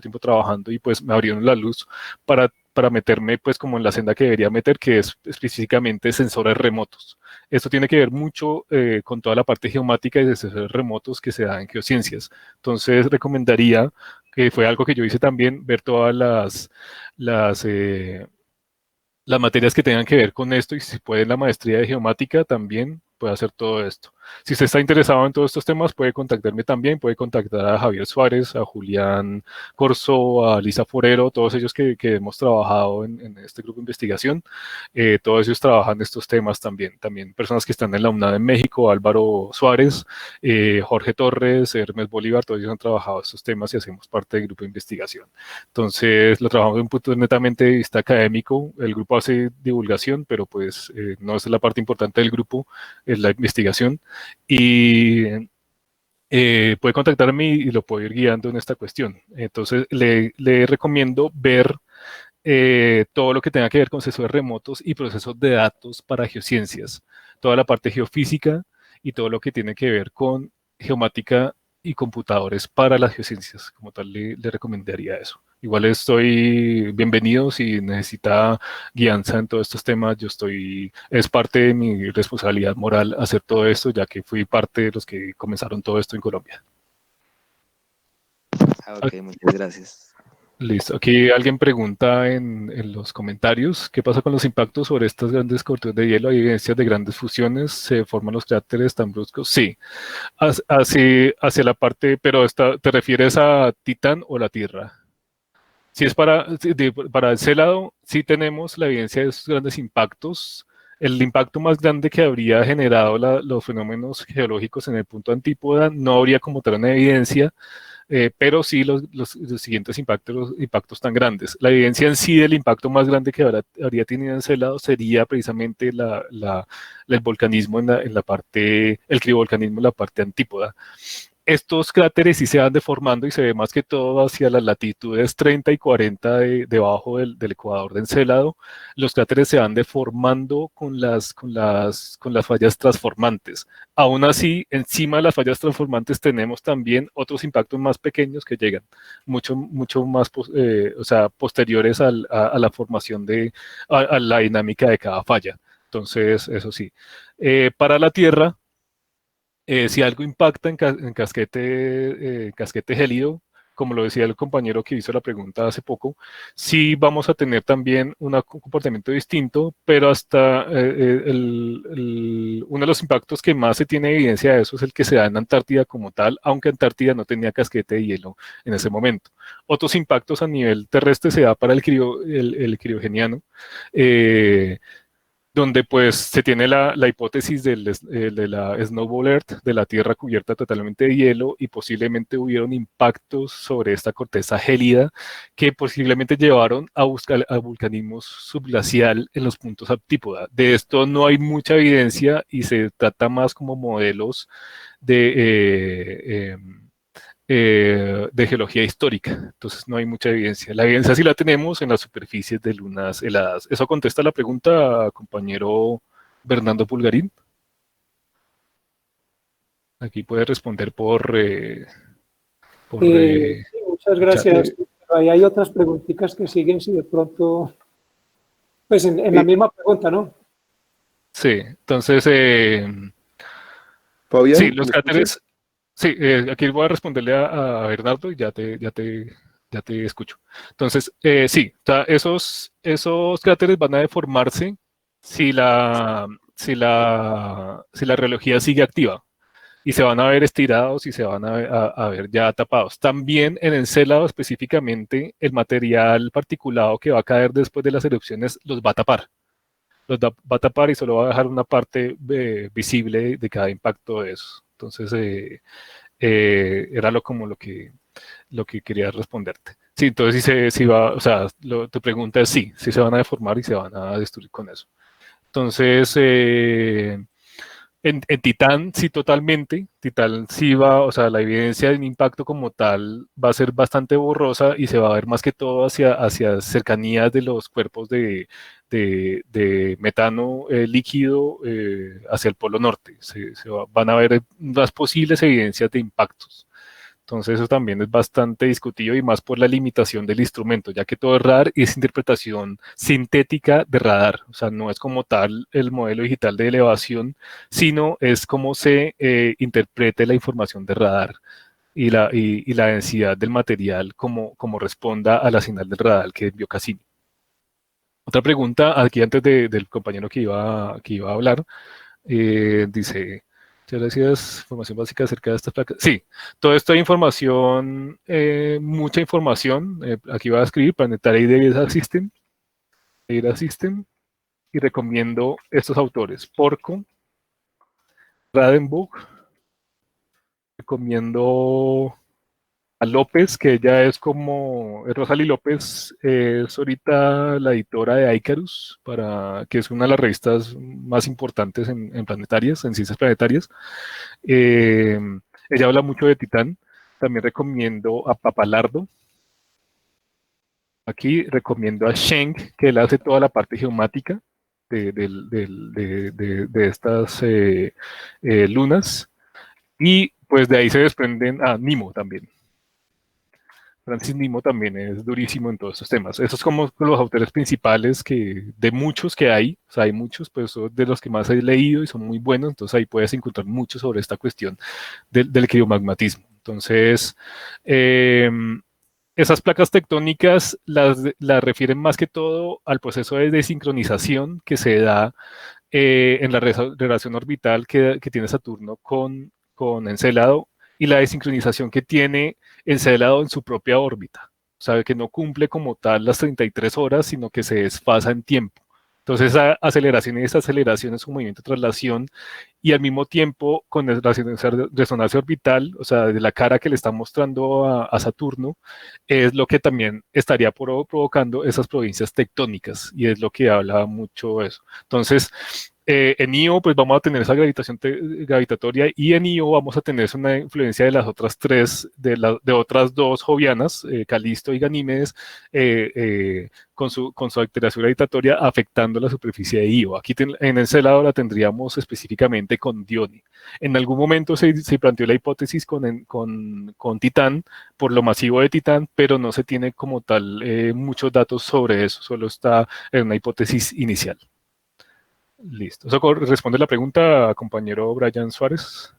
tiempo trabajando, y pues me abrieron la luz para meterme pues como en la senda que debería meter, que es específicamente sensores remotos. Esto tiene que ver mucho con toda la parte geomática y de sensores remotos que se da en geociencias. Entonces recomendaría, que fue algo que yo hice también, ver todas las, eh, las materias que tengan que ver con esto, y si puede la maestría de geomática también puede hacer todo esto. Si usted está interesado en todos estos temas, puede contactarme también, puede contactar a Javier Suárez, a Julián Corso, a Lisa Forero, todos ellos que hemos trabajado en este grupo de investigación. Todos ellos trabajan estos temas también. También personas que están en la UNAM en México, Álvaro Suárez, Jorge Torres, Hermes Bolívar, todos ellos han trabajado estos temas y hacemos parte del grupo de investigación. Entonces, lo trabajamos de un punto netamente de vista académico. El grupo hace divulgación, pero pues no es la parte importante del grupo, es la investigación. Y puede contactarme y lo puedo ir guiando en esta cuestión. Entonces, le recomiendo ver todo lo que tenga que ver con sensores remotos y procesos de datos para geociencias, toda la parte geofísica y todo lo que tiene que ver con geomática y computadores para las geociencias. Como tal, le recomendaría eso. Igual estoy bienvenido si necesita guianza en todos estos temas. Es parte de mi responsabilidad moral hacer todo esto, ya que fui parte de los que comenzaron todo esto en Colombia. Ok, muchas gracias. Listo. Aquí alguien pregunta en los comentarios, ¿qué pasa con los impactos sobre estas grandes coberturas de hielo? ¿Hay evidencias de grandes fusiones? ¿Se forman los cráteres tan bruscos? Sí, hacia la parte, pero ¿te refieres a Titán o la Tierra? Si es para ese lado, sí tenemos la evidencia de esos grandes impactos. El impacto más grande que habría generado los fenómenos geológicos en el punto antípoda no habría como tal una evidencia, pero sí los siguientes impactos, los impactos tan grandes. La evidencia en sí del impacto más grande que habría tenido en ese lado sería precisamente el volcanismo en la parte, el criovolcanismo en la parte antípoda. Estos cráteres sí se van deformando y se ve más que todo hacia las latitudes 30 y 40 debajo del ecuador de Encélado. Los cráteres se van deformando con las fallas transformantes. Aún así, encima de las fallas transformantes tenemos también otros impactos más pequeños que llegan, mucho más, o sea, posteriores a la formación a la dinámica de cada falla. Entonces, eso sí. Para la Tierra, si algo impacta en casquete gélido, como lo decía el compañero que hizo la pregunta hace poco, sí vamos a tener también un comportamiento distinto, pero hasta uno de los impactos que más se tiene evidencia de eso es el que se da en Antártida como tal, aunque Antártida no tenía casquete de hielo en ese momento. Otros impactos a nivel terrestre se da para el criogeniano, donde pues se tiene la hipótesis de la Snowball Earth, de la Tierra cubierta totalmente de hielo, y posiblemente hubieron impactos sobre esta corteza gélida que posiblemente llevaron a buscar a vulcanismo subglacial en los puntos antípoda. De esto no hay mucha evidencia y se trata más como modelos de geología histórica. Entonces no hay mucha evidencia. La evidencia sí la tenemos en las superficies de lunas heladas. ¿Eso contesta la pregunta, compañero Bernardo Pulgarín? Aquí puede responder por Sí, muchas chat. gracias. Pero ahí hay otras preguntitas que siguen, si de pronto, pues en la misma pregunta, ¿no? Sí, entonces, Fabián, sí, los ¿me cráteres, escuchas? sí, aquí voy a responderle a Bernardo y ya te escucho. Entonces, sí, o sea, esos cráteres van a deformarse si la reología sigue activa, y se van a ver estirados y se van a ver ya tapados. También en Encélado específicamente, el material particulado que va a caer después de las erupciones los va a tapar. Va a tapar y solo va a dejar una parte visible de cada impacto de eso. Entonces, era como lo que quería responderte. Sí, entonces si va, o sea, tu pregunta es sí se van a deformar y se van a destruir con eso. Entonces, En Titán sí totalmente, Titán sí va, o sea, la evidencia del impacto como tal va a ser bastante borrosa y se va a ver más que todo hacia cercanías de los cuerpos de metano líquido hacia el Polo Norte. Van a ver las posibles evidencias de impactos. Entonces eso también es bastante discutido y más por la limitación del instrumento, ya que todo es radar y es interpretación sintética de radar. O sea, no es como tal el modelo digital de elevación, sino es cómo se interprete la información de radar y la densidad del material como responda a la señal del radar que envió Cassini. Otra pregunta aquí antes del compañero que iba a hablar. Dice, muchas gracias, información básica acerca de estas placas. Sí, toda esta información, mucha información, aquí voy a escribir Planetary Data System, y recomiendo estos autores, Porco, Radenburg, recomiendo a López, que ella es como, Rosalie López es ahorita la editora de Icarus, que es una de las revistas más importantes en planetarias, en ciencias planetarias. Ella habla mucho de Titán. También recomiendo a Papalardo. Aquí recomiendo a Schenk, que él hace toda la parte geomática de estas lunas. Y pues de ahí se desprenden a Nimo también. Francis Nimo también es durísimo en todos estos temas. Esos como los autores principales de muchos que hay, o sea, hay muchos, pues son de los que más he leído y son muy buenos, entonces ahí puedes encontrar mucho sobre esta cuestión del criomagmatismo. Entonces, esas placas tectónicas las refieren más que todo al proceso de desincronización que se da en la relación orbital que tiene Saturno con Encélado y la desincronización que tiene Encélado en su propia órbita. O sea, que no cumple como tal las 33 horas, sino que se desfasa en tiempo. Entonces, esa aceleración y desaceleración es un movimiento de traslación y al mismo tiempo con la resonancia orbital, o sea, de la cara que le está mostrando a Saturno, es lo que también estaría provocando esas provincias tectónicas y es lo que habla mucho eso. Entonces, en Io, pues vamos a tener esa gravitación gravitatoria y en Io vamos a tener una influencia de las otras tres, de otras dos jovianas, Calisto y Ganímedes, con su alteración gravitatoria afectando la superficie de Io. Aquí en ese lado la tendríamos específicamente con Dione. En algún momento se planteó la hipótesis con Titán, por lo masivo de Titán, pero no se tiene como tal muchos datos sobre eso, solo está en una hipótesis inicial. Listo. ¿Eso responde la pregunta, compañero Brian Suárez?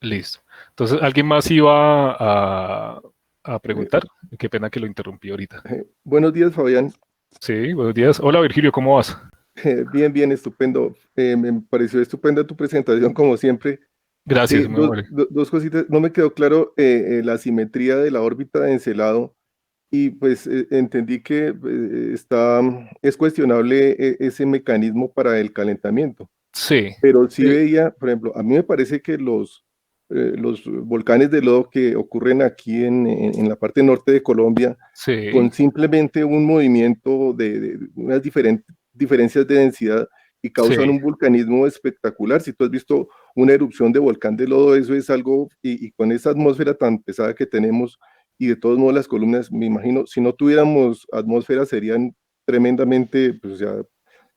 Listo. Entonces, ¿alguien más iba a preguntar? Qué pena que lo interrumpí ahorita. Buenos días, Fabián. Sí, buenos días. Hola, Virgilio, ¿cómo vas? Bien, bien, estupendo. Me pareció estupenda tu presentación, como siempre. Gracias, muy amable. Dos cositas. No me quedó claro la simetría de la órbita de Encelado y pues entendí que es cuestionable ese mecanismo para el calentamiento. Sí. Pero sí veía, por ejemplo, a mí me parece que los volcanes de lodo que ocurren aquí en la parte norte de Colombia, Sí. con simplemente un movimiento de unas diferencias de densidad y causan Sí. un vulcanismo espectacular. Si tú has visto una erupción de volcán de lodo, eso es algo, y con esa atmósfera tan pesada que tenemos, y de todos modos las columnas, me imagino, si no tuviéramos atmósfera serían tremendamente, pues ya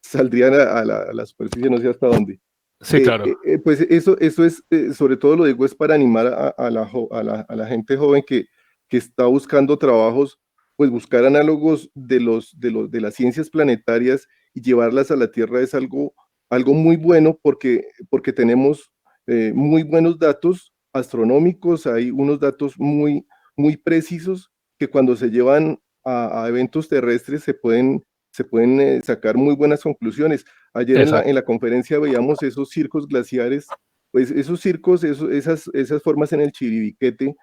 saldrían a la superficie, no sé hasta dónde. Sí, claro. Pues eso es, sobre todo lo digo, es para animar a la gente joven que está buscando trabajos, pues buscar análogos de las ciencias planetarias y llevarlas a la Tierra es algo muy bueno porque tenemos muy buenos datos astronómicos, hay unos datos muy precisos que cuando se llevan a eventos terrestres se pueden sacar muy buenas conclusiones. Ayer en la conferencia veíamos esos circos glaciares, pues esos circos, esas formas en el Chiribiquete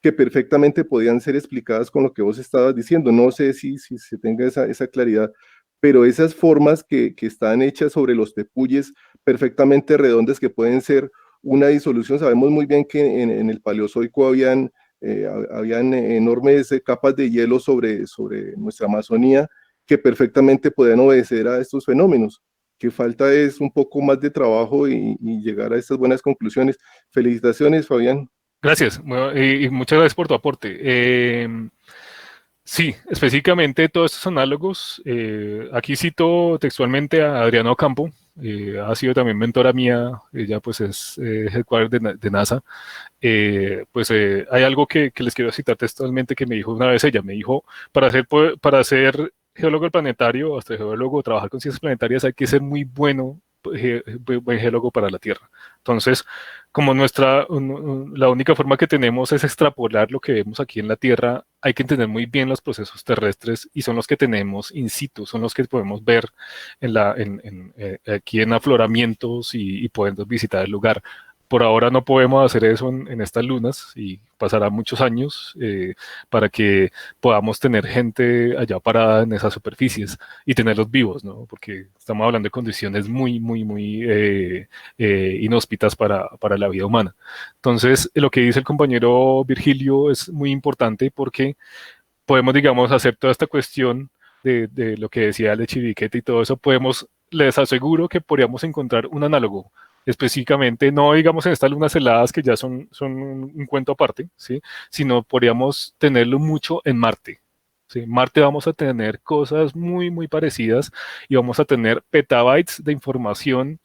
que perfectamente podían ser explicadas con lo que vos estabas diciendo. No sé si se tenga esa claridad, pero esas formas que están hechas sobre los tepuyes perfectamente redondas que pueden ser una disolución. Sabemos muy bien que en el Paleozoico habían enormes capas de hielo sobre nuestra Amazonía que perfectamente podían obedecer a estos fenómenos. que falta es un poco más de trabajo y llegar a estas buenas conclusiones. Felicitaciones, Fabián. Gracias, y muchas gracias por tu aporte. Sí, específicamente todos estos análogos, aquí cito textualmente a Adriana Ocampo, ha sido también mentora mía, ella pues es headquarter de NASA. Pues hay algo que les quiero citar textualmente que me dijo una vez ella, me dijo, para ser geólogo del planetario, astrogeólogo, trabajar con ciencias planetarias hay que ser muy buen geólogo para la Tierra. Entonces, como la única forma que tenemos es extrapolar lo que vemos aquí en la Tierra, hay que entender muy bien los procesos terrestres y son los que tenemos in situ, son los que podemos ver aquí en afloramientos y podemos visitar el lugar. Por ahora no podemos hacer eso en estas lunas y pasará muchos años para que podamos tener gente allá parada en esas superficies y tenerlos vivos, ¿no? Porque estamos hablando de condiciones muy inhóspitas para la vida humana. Entonces, lo que dice el compañero Virgilio es muy importante porque podemos, digamos, hacer toda esta cuestión de lo que decía Lechiviquete y todo eso, les aseguro que podríamos encontrar un análogo específicamente, no digamos en estas lunas heladas que ya son un cuento aparte, ¿sí? Sino podríamos tenerlo mucho en Marte. ¿Sí? Marte vamos a tener cosas muy parecidas y vamos a tener petabytes de información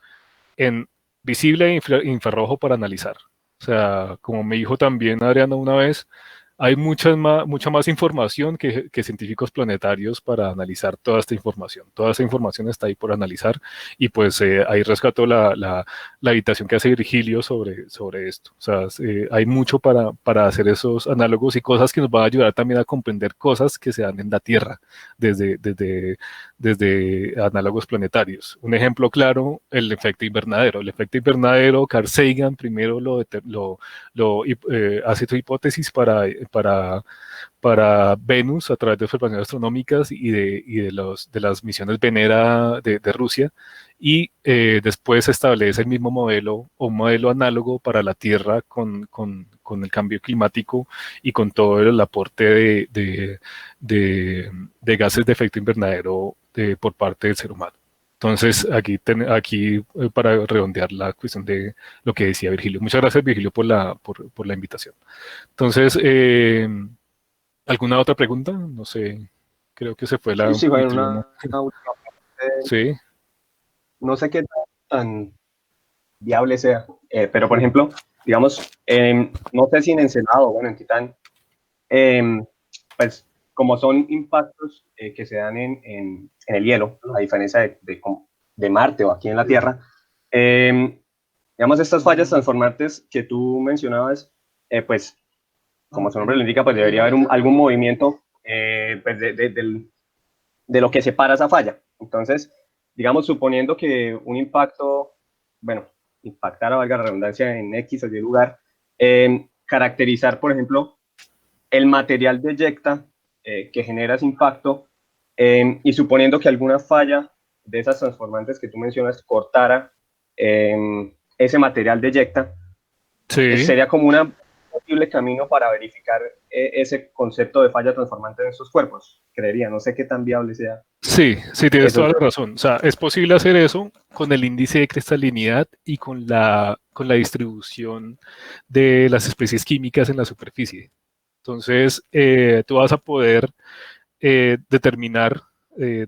en visible e infrarrojo para analizar. O sea, como me dijo también Adriana una vez, hay mucha más información que científicos planetarios para analizar toda esta información. Toda esta información está ahí por analizar y pues ahí rescato la invitación que hace Virgilio sobre esto. O sea, hay mucho para hacer esos análogos y cosas que nos van a ayudar también a comprender cosas que se dan en la Tierra desde análogos planetarios. Un ejemplo claro, el efecto invernadero. El efecto invernadero, Carl Sagan primero hace su hipótesis para Venus a través de observaciones astronómicas y de las misiones Venera de Rusia, y después establece el mismo modelo o un modelo análogo para la Tierra con el cambio climático y con todo el aporte de gases de efecto invernadero por parte del ser humano. Entonces, aquí para redondear la cuestión de lo que decía Virgilio. Muchas gracias, Virgilio, por la invitación. Entonces, ¿alguna otra pregunta? No sé, creo que se fue la... Sí, bueno, una última parte. Sí. No sé qué tan viable sea, pero por ejemplo, digamos, no sé si en Encelado, bueno, en Titán, pues como son impactos que se dan en el hielo, a diferencia de Marte o aquí en la Tierra, digamos, estas fallas transformantes que tú mencionabas, pues como su nombre lo indica, pues debería haber algún movimiento pues de lo que separa esa falla. Entonces, digamos, suponiendo que un impacto, bueno, impactara, valga la redundancia, en X o Y lugar, caracterizar, por ejemplo, el material de eyecta que genera ese impacto, y suponiendo que alguna falla de esas transformantes que tú mencionas cortara ese material de eyecta, Sí. sería como un posible camino para verificar ese concepto de falla transformante en estos cuerpos, creería. No sé qué tan viable sea. Sí, tienes Eso. toda la razón. O sea, es posible hacer eso con el índice de cristalinidad y con la distribución de las especies químicas en la superficie. Entonces, tú vas a poder determinar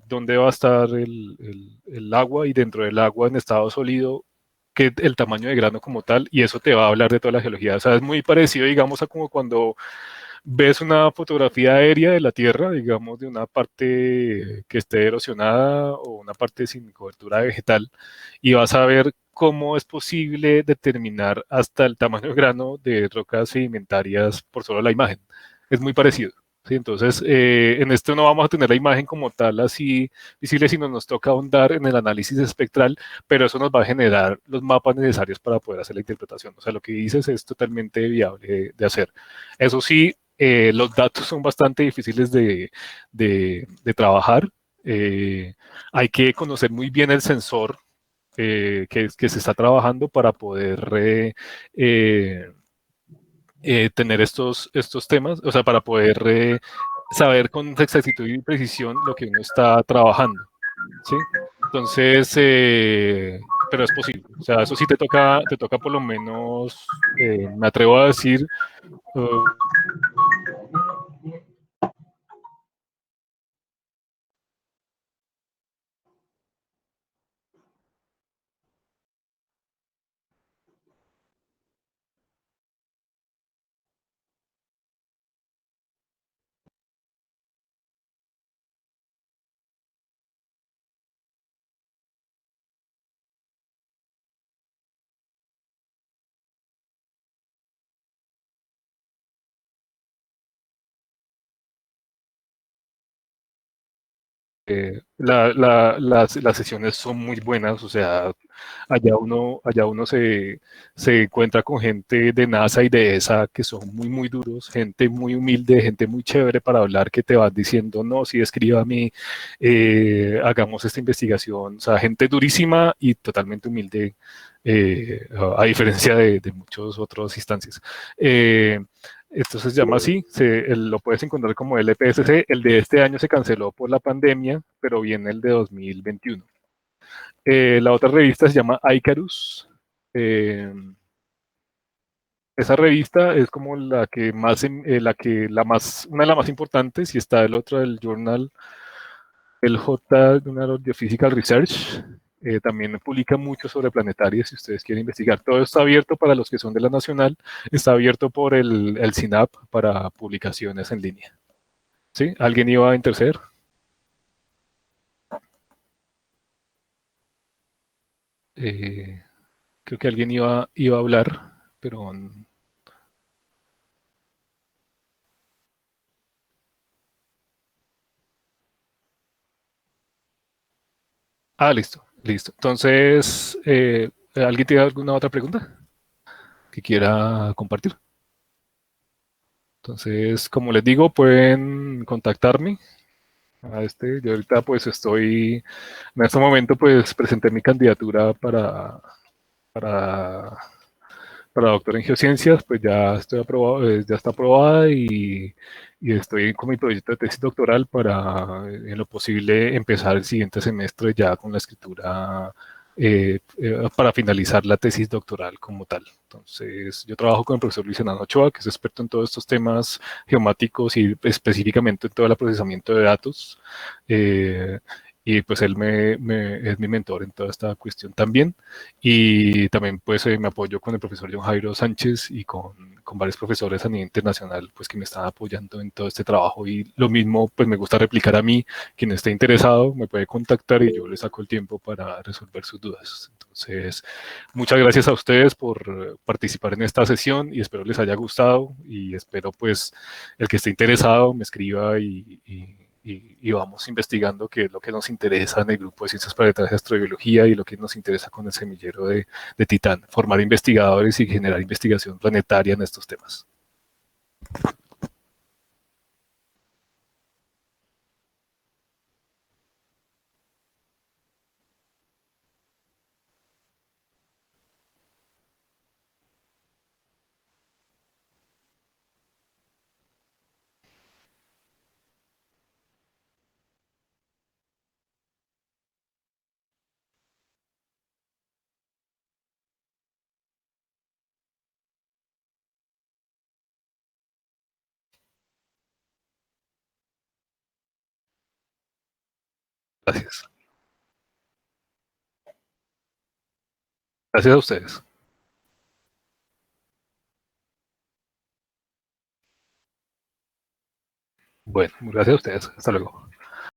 dónde va a estar el agua y dentro del agua en estado sólido, el tamaño de grano como tal, y eso te va a hablar de toda la geología. O sea, es muy parecido, digamos, a como cuando ves una fotografía aérea de la Tierra, digamos, de una parte que esté erosionada o una parte sin cobertura vegetal, y vas a ver cómo es posible determinar hasta el tamaño de grano de rocas sedimentarias por solo la imagen. Es muy parecido. ¿Sí? Entonces, en esto no vamos a tener la imagen como tal así visible, sino nos toca ahondar en el análisis espectral, pero eso nos va a generar los mapas necesarios para poder hacer la interpretación. O sea, lo que dices es totalmente viable de hacer. Eso sí, los datos son bastante difíciles de trabajar. Hay que conocer muy bien el sensor que se está trabajando para poder tener estos temas, o sea, para poder saber con exactitud y precisión lo que uno está trabajando. ¿Sí? Entonces, pero es posible. O sea, eso sí te toca por lo menos, me atrevo a decir, las sesiones son muy buenas, o sea, allá uno se encuentra con gente de NASA y de ESA que son muy, muy duros, gente muy humilde, gente muy chévere para hablar, que te van diciendo, no, sí, escríbame, hagamos esta investigación, o sea, gente durísima y totalmente humilde, a diferencia de muchas otras instancias. Esto se llama así, lo puedes encontrar como LPSC. El de este año se canceló por la pandemia, pero viene el de 2021. La otra revista se llama Icarus. Eh, Esa revista es como la que más, una de las más importantes, y está el otro del journal, el J Journal of Geophysical Research. También publica mucho sobre planetarios si ustedes quieren investigar. Todo está abierto para los que son de la Nacional, está abierto por el SINAP para publicaciones en línea. ¿Sí? ¿Alguien iba a interceder? Eh, Creo que alguien iba a hablar, pero... Ah, listo, listo. Entonces, ¿alguien tiene alguna otra pregunta que quiera compartir? Entonces, como les digo, pueden contactarme a este. Yo ahorita pues en este momento pues presenté mi candidatura para, para doctor en geociencias, pues ya estoy aprobado, ya está aprobada y estoy con mi proyecto de tesis doctoral para, en lo posible, empezar el siguiente semestre ya con la escritura para finalizar la tesis doctoral como tal. Entonces, yo trabajo con el profesor Luis Hernando Ochoa, que es experto en todos estos temas geomáticos y específicamente en todo el procesamiento de datos. Eh, y pues él es mi mentor en toda esta cuestión también. Y también pues me apoyo con el profesor John Jairo Sánchez y con varios profesores a nivel internacional pues que me están apoyando en todo este trabajo, y lo mismo pues me gusta replicar a mí. Quien esté interesado me puede contactar y yo le saco el tiempo para resolver sus dudas. Entonces, muchas gracias a ustedes por participar en esta sesión y espero les haya gustado, y espero pues el que esté interesado me escriba y vamos investigando qué es lo que nos interesa en el grupo de Ciencias Planetarias y Astrobiología y lo que nos interesa con el semillero de Titán, formar investigadores y generar investigación planetaria en estos temas. Gracias. Gracias a ustedes. Bueno, gracias a ustedes. Hasta luego.